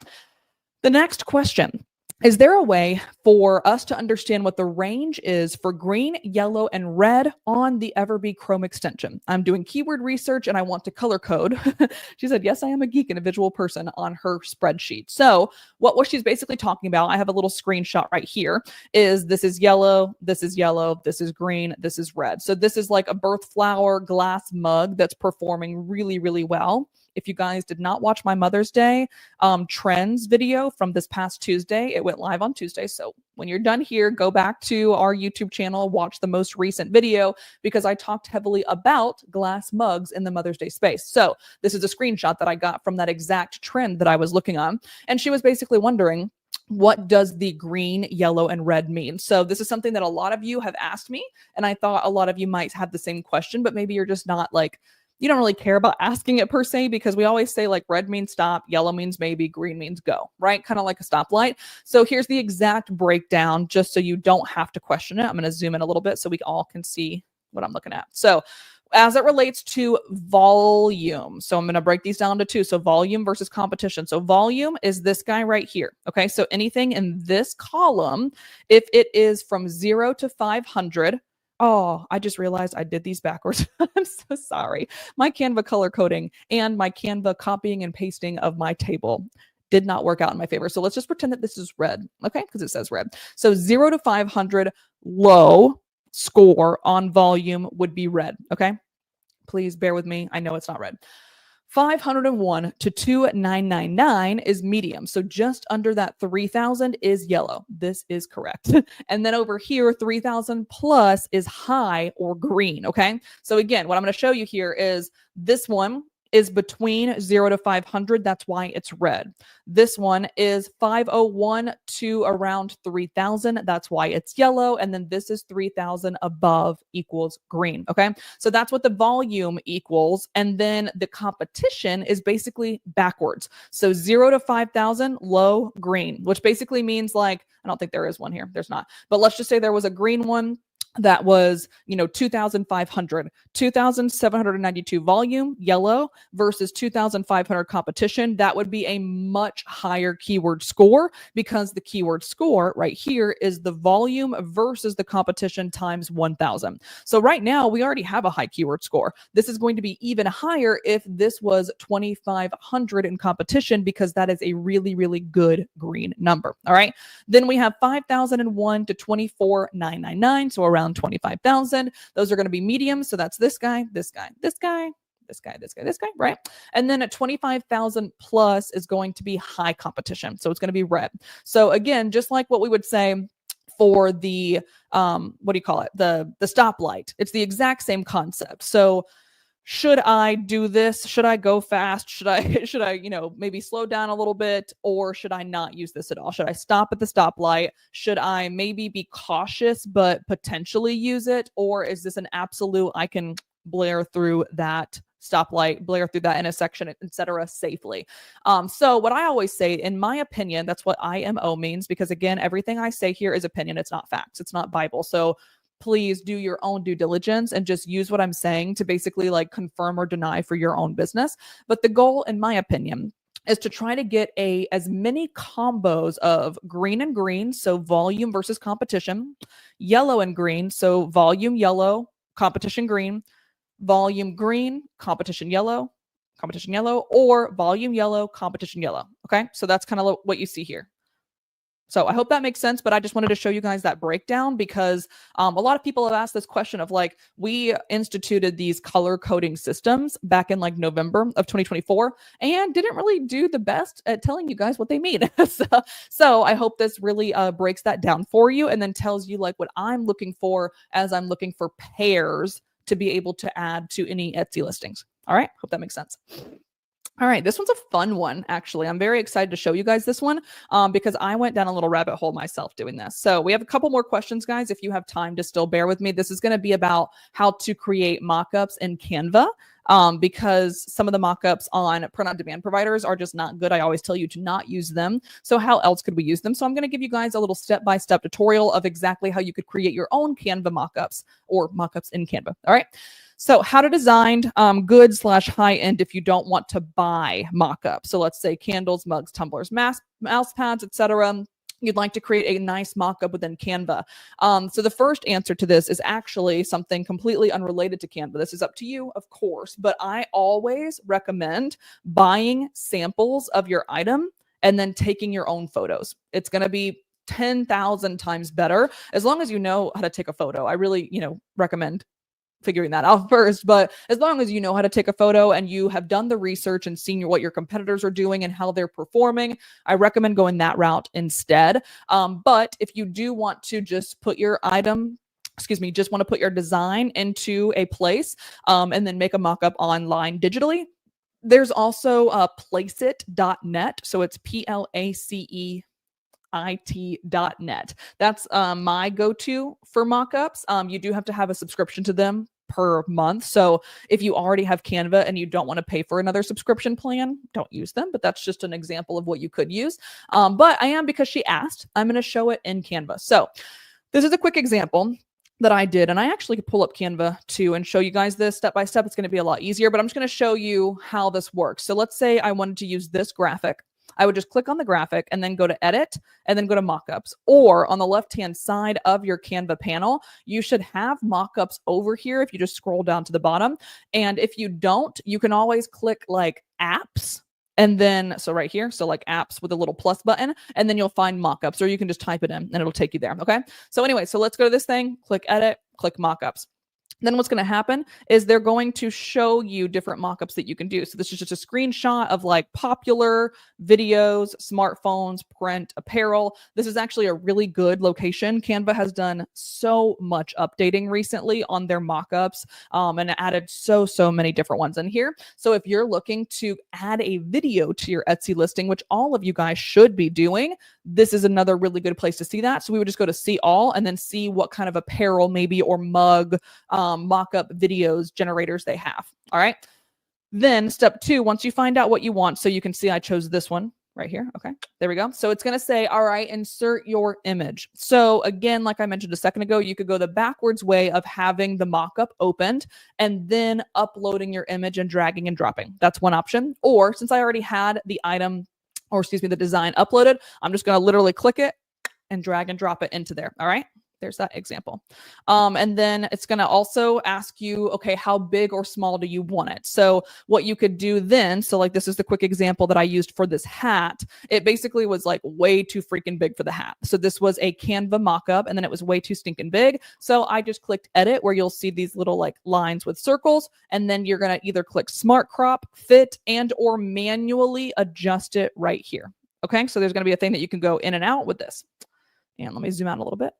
The next question. Is there a way for us to understand what the range is for green, yellow, and red on the EverBee Chrome extension? I'm doing keyword research and I want to color code. She said, yes, I am a geek and a visual person on her spreadsheet. So what she's basically talking about, I have a little screenshot right here, is this is yellow, this is green, this is red. So this is like a birth flower glass mug that's performing really, really well. If you guys did not watch my Mother's Day trends video from this past Tuesday, it went live on Tuesday. So when you're done here, go back to our YouTube channel, watch the most recent video because I talked heavily about glass mugs in the Mother's Day space. So this is a screenshot that I got from that exact trend that I was looking on. And she was basically wondering, what does the green, yellow, and red mean? So this is something that a lot of you have asked me, and I thought a lot of you might have the same question, but maybe you're just not like, you don't really care about asking it per se, because we always say like red means stop, yellow means maybe, green means go, right? Kind of like a stoplight. So here's the exact breakdown just so you don't have to question it. I'm going to zoom in a little bit so we all can see what I'm looking at. So as it relates to volume, so I'm going to break these down to two. So volume versus competition. So volume is this guy right here. Okay. So anything in this column, if it is from 0 to 500, oh, I just realized I did these backwards. I'm so sorry. My Canva color coding and my Canva copying and pasting of my table did not work out in my favor. So let's just pretend that this is red, okay? Because it says red. So 0 to 500, low score on volume would be red, okay? Please bear with me. I know it's not red. 501 to 2999 is medium. So just under that 3000 is yellow. This is correct. And then over here, 3000 plus is high or green. Okay. So again, what I'm going to show you here is this one is between 0 to 500. That's why it's red. This one is 501 to around 3000. That's why it's yellow. And then this is 3000 above equals green. Okay. So that's what the volume equals. And then the competition is basically backwards. So 0 to 5,000, low, green, which basically means like, I don't think there is one here. There's not. But let's just say there was a green one that was, 2,500, 2,792 volume, yellow, versus 2,500 competition. That would be a much higher keyword score, because the keyword score right here is the volume versus the competition times 1,000. So right now we already have a high keyword score. This is going to be even higher if this was 2,500 in competition, because that is a really, really good green number. All right. Then we have 5,001 to 24,999. So around 25,000. Those are going to be mediums. So that's this guy, this guy, this guy, this guy, this guy, this guy, right? And then at 25,000 plus is going to be high competition. So it's going to be red. So again, just like what we would say for the, what do you call it? The stoplight. It's the exact same concept. So should I do this? Should I go fast? Should I, maybe slow down a little bit, or should I not use this at all? Should I stop at the stoplight? Should I maybe be cautious, but potentially use it? Or is this an absolute, I can blare through that stoplight, blare through that intersection, etc. safely? So what I always say, in my opinion, that's what IMO means, because again, everything I say here is opinion. It's not facts. It's not Bible. So please do your own due diligence and just use what I'm saying to basically like confirm or deny for your own business. But the goal, in my opinion, is to try to get as many combos of green and green, so volume versus competition, yellow and green, so volume yellow, competition green, volume green, competition yellow, or volume yellow, competition yellow. Okay, so that's kind of what you see here. So I hope that makes sense, but I just wanted to show you guys that breakdown, because a lot of people have asked this question of like, we instituted these color coding systems back in like November of 2024 and didn't really do the best at telling you guys what they mean. So I hope this really breaks that down for you, and then tells you like what I'm looking for as I'm looking for pairs to be able to add to any Etsy listings. All right, hope that makes sense. All right, this one's a fun one, actually. I'm very excited to show you guys this one because I went down a little rabbit hole myself doing this. So we have a couple more questions, guys. If you have time to still bear with me, this is going to be about how to create mockups in Canva, because some of the mockups on print-on-demand providers are just not good. I always tell you to not use them. So how else could we use them? So I'm going to give you guys a little step-by-step tutorial of exactly how you could create your own Canva mockups, or mockups in Canva. All right. So how to design good/high-end if you don't want to buy mockup. So let's say candles, mugs, tumblers, mouse pads, etc. You'd like to create a nice mockup within Canva. So the first answer to this is actually something completely unrelated to Canva. This is up to you, of course, but I always recommend buying samples of your item and then taking your own photos. It's going to be 10,000 times better as long as you know how to take a photo. I really, recommend figuring that out first, but as long as you know how to take a photo and you have done the research and seen what your competitors are doing and how they're performing, I recommend going that route instead. But if you do want to just put your item, just want to put your design into a place and then make a mock-up online digitally, there's also placeit.net. So it's placeit.net. That's my go-to for mockups. You do have to have a subscription to them per month. So if you already have Canva and you don't want to pay for another subscription plan, don't use them. But that's just an example of what you could use. But because she asked, I'm going to show it in Canva. So this is a quick example that I did. And I actually could pull up Canva too and show you guys this step by step. It's going to be a lot easier, but I'm just going to show you how this works. So let's say I wanted to use this graphic. I would just click on the graphic and then go to edit and then go to mockups. Or on the left-hand side of your Canva panel, you should have mockups over here if you just scroll down to the bottom. And if you don't, you can always click like apps. And then, so right here, so like apps with a little plus button, and then you'll find mockups, or you can just type it in and it'll take you there. Okay. So anyway, so let's go to this thing, click edit, click mockups. Then what's going to happen is they're going to show you different mockups that you can do. So this is just a screenshot of like popular videos, smartphones, print, apparel. This is actually a really good location. Canva has done so much updating recently on their mockups and added so many different ones in here. So if you're looking to add a video to your Etsy listing, which all of you guys should be doing, this is another really good place to see that. So we would just go to see all and then see what kind of apparel maybe or mug mock-up videos generators they have. All right. Then step 2, once you find out what you want, so you can see I chose this one right here. Okay, there we go. So it's going to say, all right, insert your image. So again, like I mentioned a second ago, you could go the backwards way of having the mock-up opened and then uploading your image and dragging and dropping. That's one option. Or since I already had the item, or excuse me, the design uploaded, I'm just going to literally click it and drag and drop it into there. All right. There's that example. And then it's going to also ask you, okay, how big or small do you want it? So what you could do then, so like this is the quick example that I used for this hat. It basically was like way too freaking big for the hat. So this was a Canva mockup and then it was way too stinking big. So I just clicked edit where you'll see these little like lines with circles. And then you're going to either click smart crop, fit, and or manually adjust it right here. Okay, so there's going to be a thing that you can go in and out with this. And let me zoom out a little bit.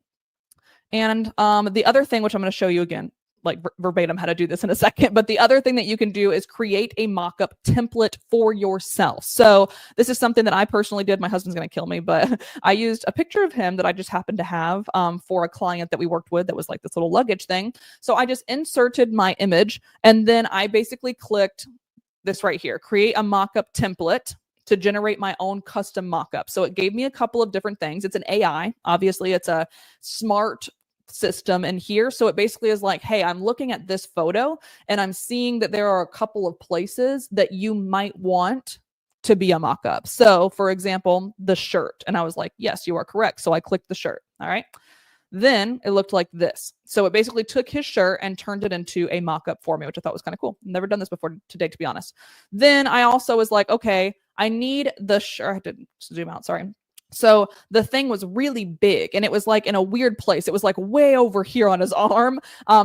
And the other thing, which I'm going to show you again, like verbatim how to do this in a second, but the other thing that you can do is create a mock-up template for yourself. So this is something that I personally did. My husband's going to kill me, but I used a picture of him that I just happened to have for a client that we worked with that was like this little luggage thing. So I just inserted my image and then I basically clicked this right here, create a mock-up template to generate my own custom mock-up. So it gave me a couple of different things. It's an AI. Obviously, it's a smart system in here. So it basically is like, hey, I'm looking at this photo and I'm seeing that there are a couple of places that you might want to be a mock-up. So for example, the shirt. And I was like, yes, you are correct. So I clicked the shirt. All right. Then it looked like this. So it basically took his shirt and turned it into a mock-up for me, which I thought was kind of cool. Never done this before today, to be honest. Then I also was like, okay, I need the shirt. I had to zoom out. Sorry. So the thing was really big and it was like in a weird place. It was like way over here on his arm.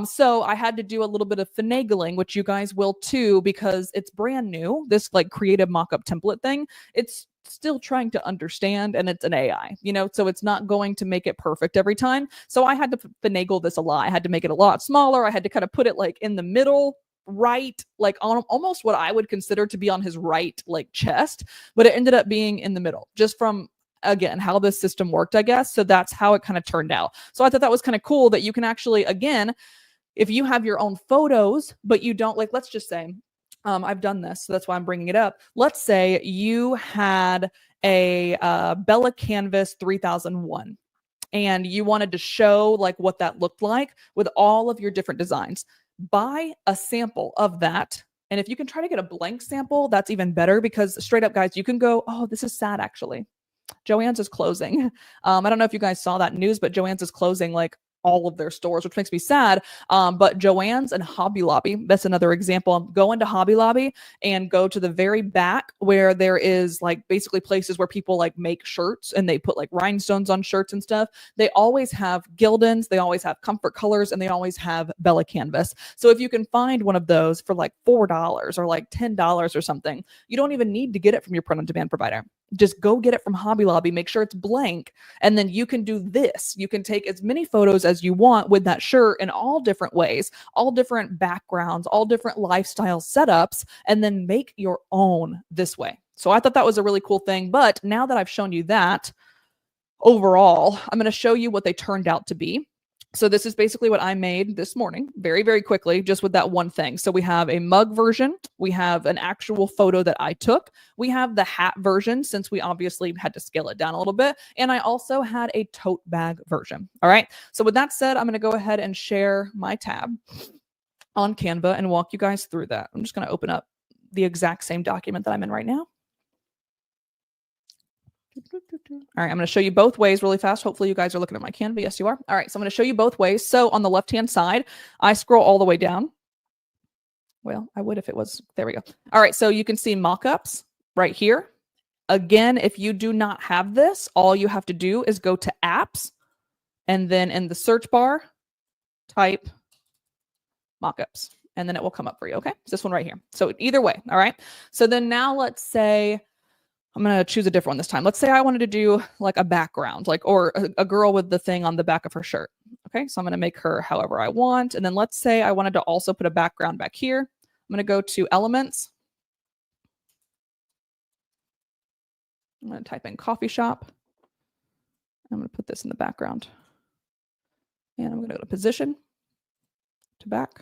So I had to do a little bit of finagling, which you guys will too, because it's brand new. This like creative mock-up template thing, it's still trying to understand and it's an AI, you know, so it's not going to make it perfect every time. So I had to finagle this a lot. I had to make it a lot smaller. I had to kind of put it like in the middle, right, like on almost what I would consider to be on his right like chest, but it ended up being in the middle just from again how this system worked, I guess. So that's how it kind of turned out. So I thought that was kind of cool that you can actually, again, if you have your own photos but you don't, like, let's just say I've done this, so that's why I'm bringing it up. Let's say you had a Bella Canvas 3001 and you wanted to show like what that looked like with all of your different designs. Buy a sample of that. And if you can try to get a blank sample, that's even better, because straight up, guys, you can go, oh, this is sad actually. Joann's is closing. I don't know if you guys saw that news, but Joann's is closing like all of their stores, which makes me sad. But Joann's and Hobby Lobby, that's another example. Go into Hobby Lobby and go to the very back where there is like basically places where people like make shirts and they put like rhinestones on shirts and stuff. They always have Gildans, they always have Comfort Colors, and they always have Bella Canvas. So if you can find one of those for like $4 or like $10 or something, you don't even need to get it from your print on demand provider. Just go get it from Hobby Lobby, make sure it's blank, and then you can do this. You can take as many photos as you want with that shirt in all different ways, all different backgrounds, all different lifestyle setups, and then make your own this way. So I thought that was a really cool thing. But now that I've shown you that, overall, I'm going to show you what they turned out to be. So this is basically what I made this morning, very, very quickly, just with that one thing. So we have a mug version. We have an actual photo that I took. We have the hat version, since we obviously had to scale it down a little bit. And I also had a tote bag version. All right. So with that said, I'm going to go ahead and share my tab on Canva and walk you guys through that. I'm just going to open up the exact same document that I'm in right now. All right, I'm going to show you both ways really fast. Hopefully you guys are looking at my Canva. Yes, you are. All right, so I'm going to show you both ways. So on the left-hand side, I scroll all the way down. Well, I would if it was, there we go. All right, so you can see mockups right here. Again, if you do not have this, all you have to do is go to apps, and then in the search bar, type mockups, and then it will come up for you. Okay. It's this one right here. So either way. All right. So then now let's say I'm going to choose a different one this time. Let's say I wanted to do like a background, like, or a girl with the thing on the back of her shirt. Okay. So I'm going to make her however I want. And then let's say I wanted to also put a background back here. I'm going to go to elements. I'm going to type in coffee shop. I'm going to put this in the background. And I'm going to go to position, to back.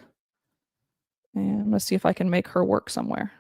And let's see if I can make her work somewhere.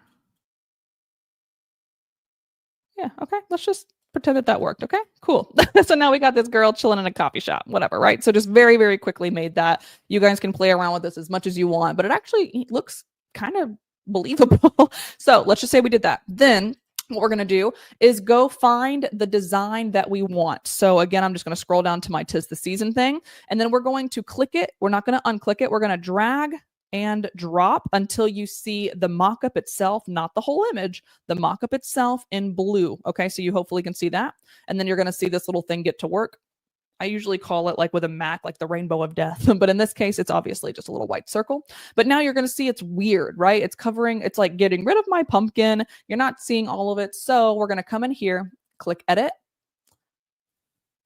Yeah, okay. Let's just pretend that worked. Okay, cool. So now we got this girl chilling in a coffee shop, whatever, right? So just very, very quickly made that. You guys can play around with this as much as you want, but it actually looks kind of believable. So let's just say we did that. Then what we're going to do is go find the design that we want. So again, I'm just going to scroll down to my 'tis the season thing, and then we're going to click it. We're not going to unclick it. We're going to drag and drop until you see the mockup itself, not the whole image, the mockup itself in blue. Okay, so you hopefully can see that. And then you're going to see this little thing get to work. I usually call it like with a Mac, like the rainbow of death. But in this case, it's obviously just a little white circle. But now you're going to see it's weird, right? It's covering, it's like getting rid of my pumpkin. You're not seeing all of it. So we're going to come in here, click edit.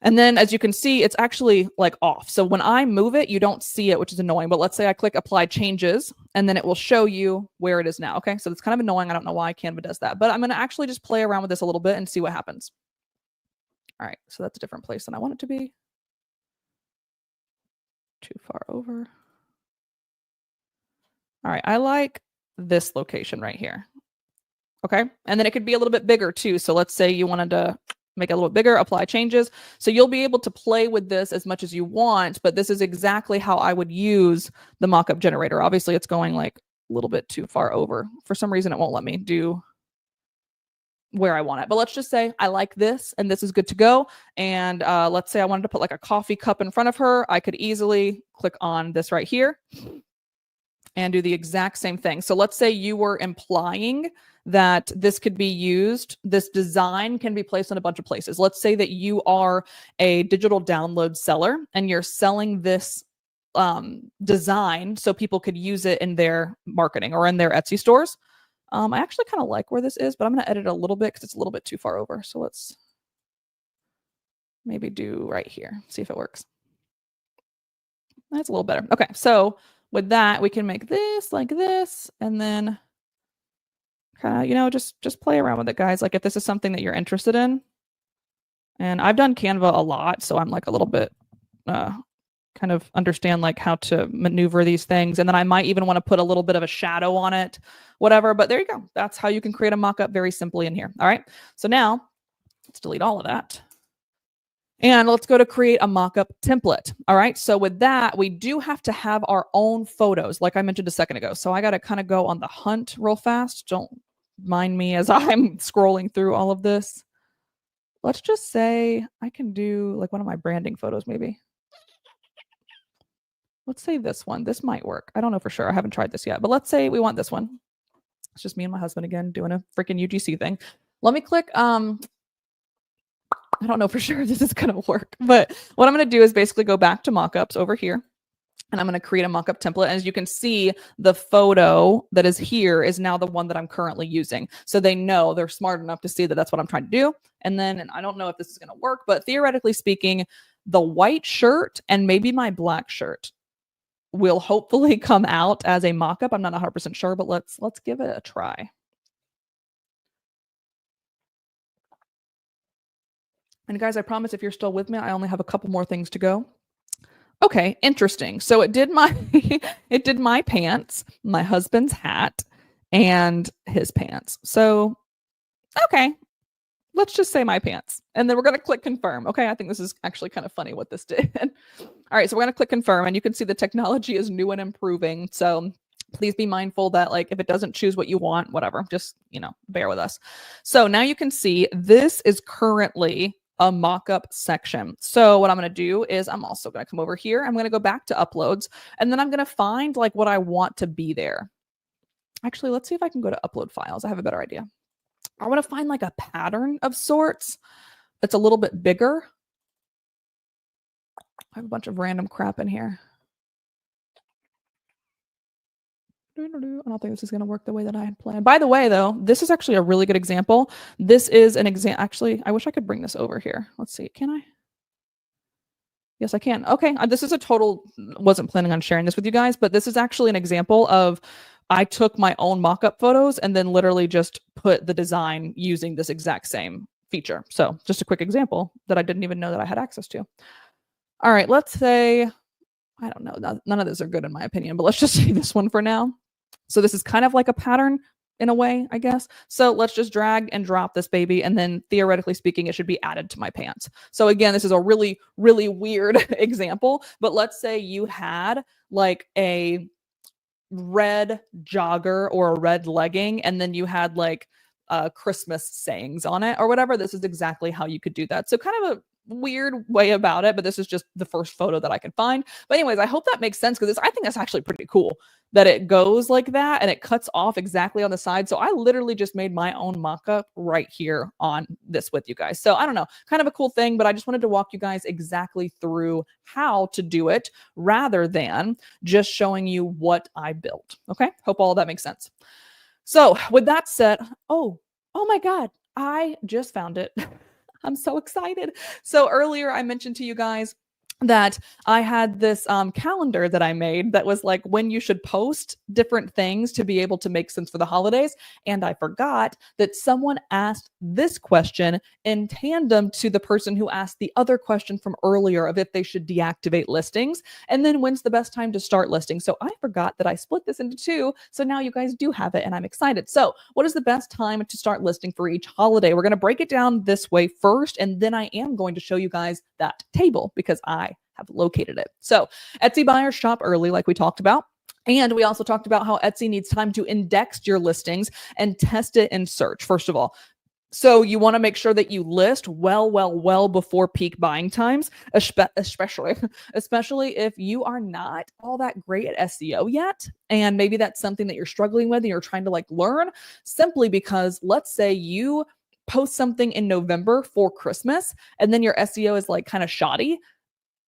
And then as you can see, it's actually like off. So when I move it, you don't see it, which is annoying. But let's say I click apply changes, and then it will show you where it is now. Okay, so it's kind of annoying. I don't know why Canva does that, but I'm going to actually just play around with this a little bit and see what happens. All right, so that's a different place than I want it to be. Too far over. All right, I like this location right here. Okay, and then it could be a little bit bigger too. So let's say you wanted to make it a little bit bigger, apply changes. So you'll be able to play with this as much as you want, but this is exactly how I would use the mockup generator. Obviously, it's going like a little bit too far over. For some reason, it won't let me do where I want it. But let's just say I like this and this is good to go. And let's say I wanted to put like a coffee cup in front of her. I could easily click on this right here and do the exact same thing. So let's say you were implying that this could be used, this design can be placed in a bunch of places. Let's say that you are a digital download seller and you're selling this design so people could use it in their marketing or in their Etsy stores. I actually kind of like where this is, but I'm going to edit it a little bit because it's a little bit too far over. So let's maybe do right here, see if it works. That's a little better. Okay, so with that, we can make this like this, and then kind of, you know, just play around with it, guys. Like if this is something that you're interested in. And I've done Canva a lot, so I'm like a little bit kind of understand like how to maneuver these things. And then I might even want to put a little bit of a shadow on it, whatever. But there you go. That's how you can create a mockup very simply in here. All right. So now let's delete all of that. And let's go to create a mockup template. All right. So with that, we do have to have our own photos, like I mentioned a second ago. So I got to kind of go on the hunt real fast. Don't mind me as I'm scrolling through all of this. Let's just say I can do like one of my branding photos, maybe. Let's say this one. This might work. I don't know for sure. I haven't tried this yet, but let's say we want this one. It's just me and my husband again doing a freaking UGC thing. Let me click. I don't know for sure if this is going to work, but what I'm going to do is basically go back to mockups over here, and I'm going to create a mockup template. And as you can see, the photo that is here is now the one that I'm currently using. So they know, they're smart enough to see that that's what I'm trying to do. And then, and I don't know if this is going to work, but theoretically speaking, the white shirt and maybe my black shirt will hopefully come out as a mockup. I'm not 100% sure, but let's give it a try. And guys, I promise if you're still with me, I only have a couple more things to go. Okay, interesting. So it did my it did my pants, my husband's hat, and his pants. So okay, let's just say my pants. And then we're going to click confirm. Okay, I think this is actually kind of funny what this did. All right, so we're going to click confirm, and you can see the technology is new and improving. So please be mindful that like if it doesn't choose what you want, whatever, just, you know, bear with us. So now you can see this is currently a mockup section. So what I'm going to do is I'm also going to come over here. I'm going to go back to uploads, and then I'm going to find like what I want to be there. Actually, let's see if I can go to upload files. I have a better idea. I want to find like a pattern of sorts that's a little bit bigger. I have a bunch of random crap in here. don't think this is going to work the way that I had planned. By the way, though, this is actually a really good example. This is an example. Actually, I wish I could bring this over here. Let's see. Can I? Yes, I can. Okay. This is a total, wasn't planning on sharing this with you guys, but this is actually an example of I took my own mock-up photos and then literally just put the design using this exact same feature. So just a quick example that I didn't even know that I had access to. All right, let's say, I don't know, none of those are good in my opinion, but let's just say this one for now. So this is kind of like a pattern in a way, I guess. So let's just drag and drop this baby, and then theoretically speaking, it should be added to my pants. So again, this is a really, really weird example, but let's say you had like a red jogger or a red legging, and then you had like Christmas sayings on it or whatever. This is exactly how you could do that. So kind of a weird way about it, but this is just the first photo that I can find. But anyways, I hope that makes sense, because I think that's actually pretty cool that it goes like that and it cuts off exactly on the side. So I literally just made my own mock-up right here on this with you guys. So I don't know, kind of a cool thing, but I just wanted to walk you guys exactly through how to do it rather than just showing you what I built. Okay, hope all of that makes sense. So with that said, oh my God, I just found it. I'm so excited. So earlier I mentioned to you guys that I had this calendar that I made that was like when you should post different things to be able to make sense for the holidays. And I forgot that someone asked this question in tandem to the person who asked the other question from earlier of if they should deactivate listings. And then when's the best time to start listing? So I forgot that I split this into two. So now you guys do have it and I'm excited. So what is the best time to start listing for each holiday? We're going to break it down this way first, and then I am going to show you guys that table because I have located it. So Etsy buyers shop early, like we talked about. And we also talked about how Etsy needs time to index your listings and test it in search, first of all. So you want to make sure that you list well before peak buying times, especially if you are not all that great at SEO yet. And maybe that's something that you're struggling with and you're trying to like learn, simply because let's say you post something in November for Christmas and then your SEO is like kind of shoddy.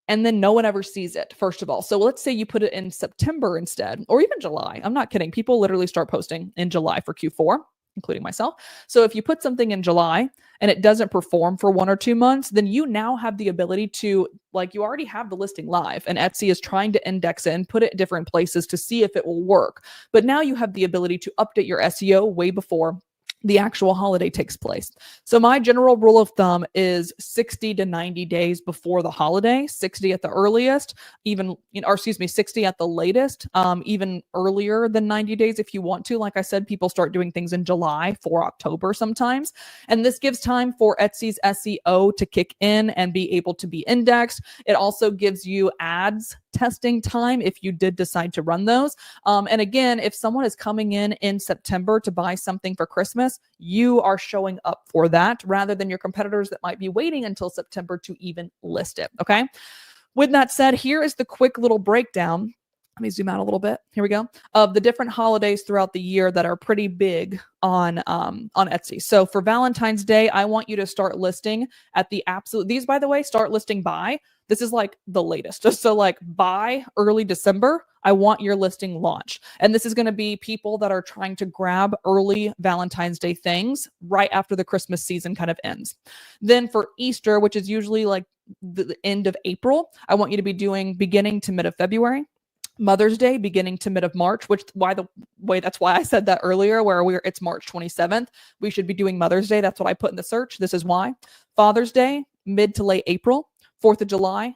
And then no one ever sees it, first of all. So let's say you put it in September instead, or even July. I'm not kidding. People literally start posting in July for Q4, including myself. So if you put something in July and it doesn't perform for 1 or 2 months, then you now have the ability to, like, you already have the listing live and Etsy is trying to index it and put it in different places to see if it will work. But now you have the ability to update your SEO way before the actual holiday takes place. So my general rule of thumb is 60 to 90 days before the holiday, 60 at the earliest, even, 60 at the latest, even earlier than 90 days if you want to. Like I said, people start doing things in July for October sometimes. And this gives time for Etsy's SEO to kick in and be able to be indexed. It also gives you ads testing time if you did decide to run those. And again, if someone is coming in September to buy something for Christmas, you are showing up for that rather than your competitors that might be waiting until September to even list it. Okay. With that said, here is the quick little breakdown. Let me zoom out a little bit. Here we go. Of the different holidays throughout the year that are pretty big on Etsy. So for Valentine's Day, I want you to start listing at the absolute, these, by the way, start listing by, this is like the latest. So like by early December, I want your listing launch. And this is going to be people that are trying to grab early Valentine's Day things right after the Christmas season kind of ends. Then for Easter, which is usually like the end of April, I want you to be doing beginning to mid of February. Mother's Day beginning to mid of March, which, by the way, that's why I said that earlier, where it's March 27th. We should be doing Mother's Day. That's what I put in the search. This is why. Father's Day, mid to late April. 4th of July,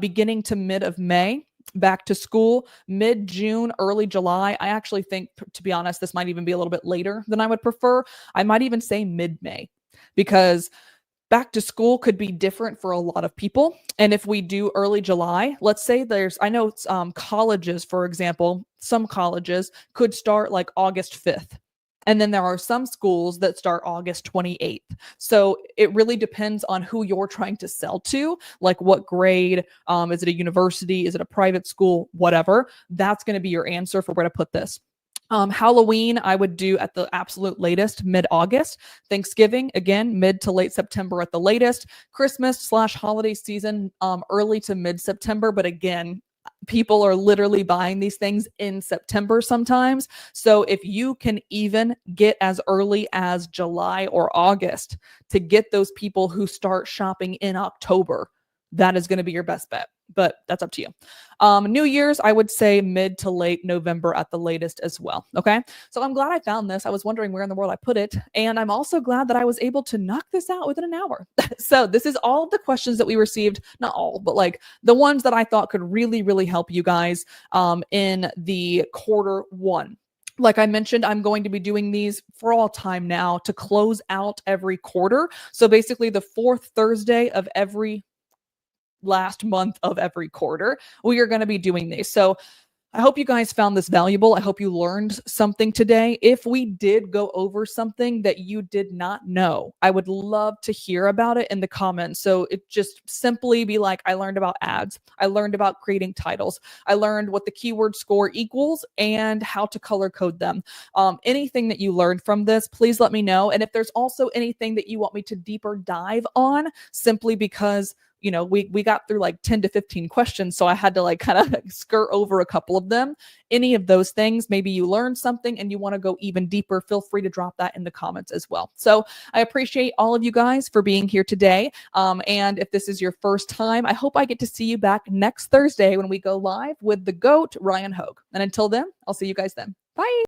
beginning to mid of May. Back to school, mid-June, early July. I actually think, to be honest, this might even be a little bit later than I would prefer. I might even say mid-May, because back to school could be different for a lot of people. And if we do early July, let's say I know colleges, for example, some colleges could start like August 5th. And then there are some schools that start August 28th. So it really depends on who you're trying to sell to, like what grade, is it a university, is it a private school, whatever. That's going to be your answer for where to put this. Halloween, I would do at the absolute latest, mid-August. Thanksgiving, again, mid to late September at the latest. Christmas / holiday season, early to mid-September. But again, people are literally buying these things in September sometimes. So if you can even get as early as July or August to get those people who start shopping in October, that is going to be your best bet. But that's up to you. New Year's, I would say mid to late November at the latest as well. Okay. So I'm glad I found this. I was wondering where in the world I put it. And I'm also glad that I was able to knock this out within an hour. So this is all of the questions that we received. Not all, but like the ones that I thought could really, really help you guys in the quarter one. Like I mentioned, I'm going to be doing these for all time now to close out every quarter. So basically the fourth Thursday of every last month of every quarter, we are going to be doing these. So I hope you guys found this valuable. I hope you learned something today. If we did go over something that you did not know, I would love to hear about it in the comments. So it just simply be like, I learned about ads. I learned about creating titles. I learned what the keyword score equals and how to color code them. Anything that you learned from this, please let me know. And if there's also anything that you want me to deeper dive on, simply because we got through like 10 to 15 questions. So I had to like kind of skirt over a couple of them. Any of those things, maybe you learned something and you want to go even deeper, feel free to drop that in the comments as well. So I appreciate all of you guys for being here today. And if this is your first time, I hope I get to see you back next Thursday when we go live with the GOAT, Ryan Hogue. And until then, I'll see you guys then. Bye.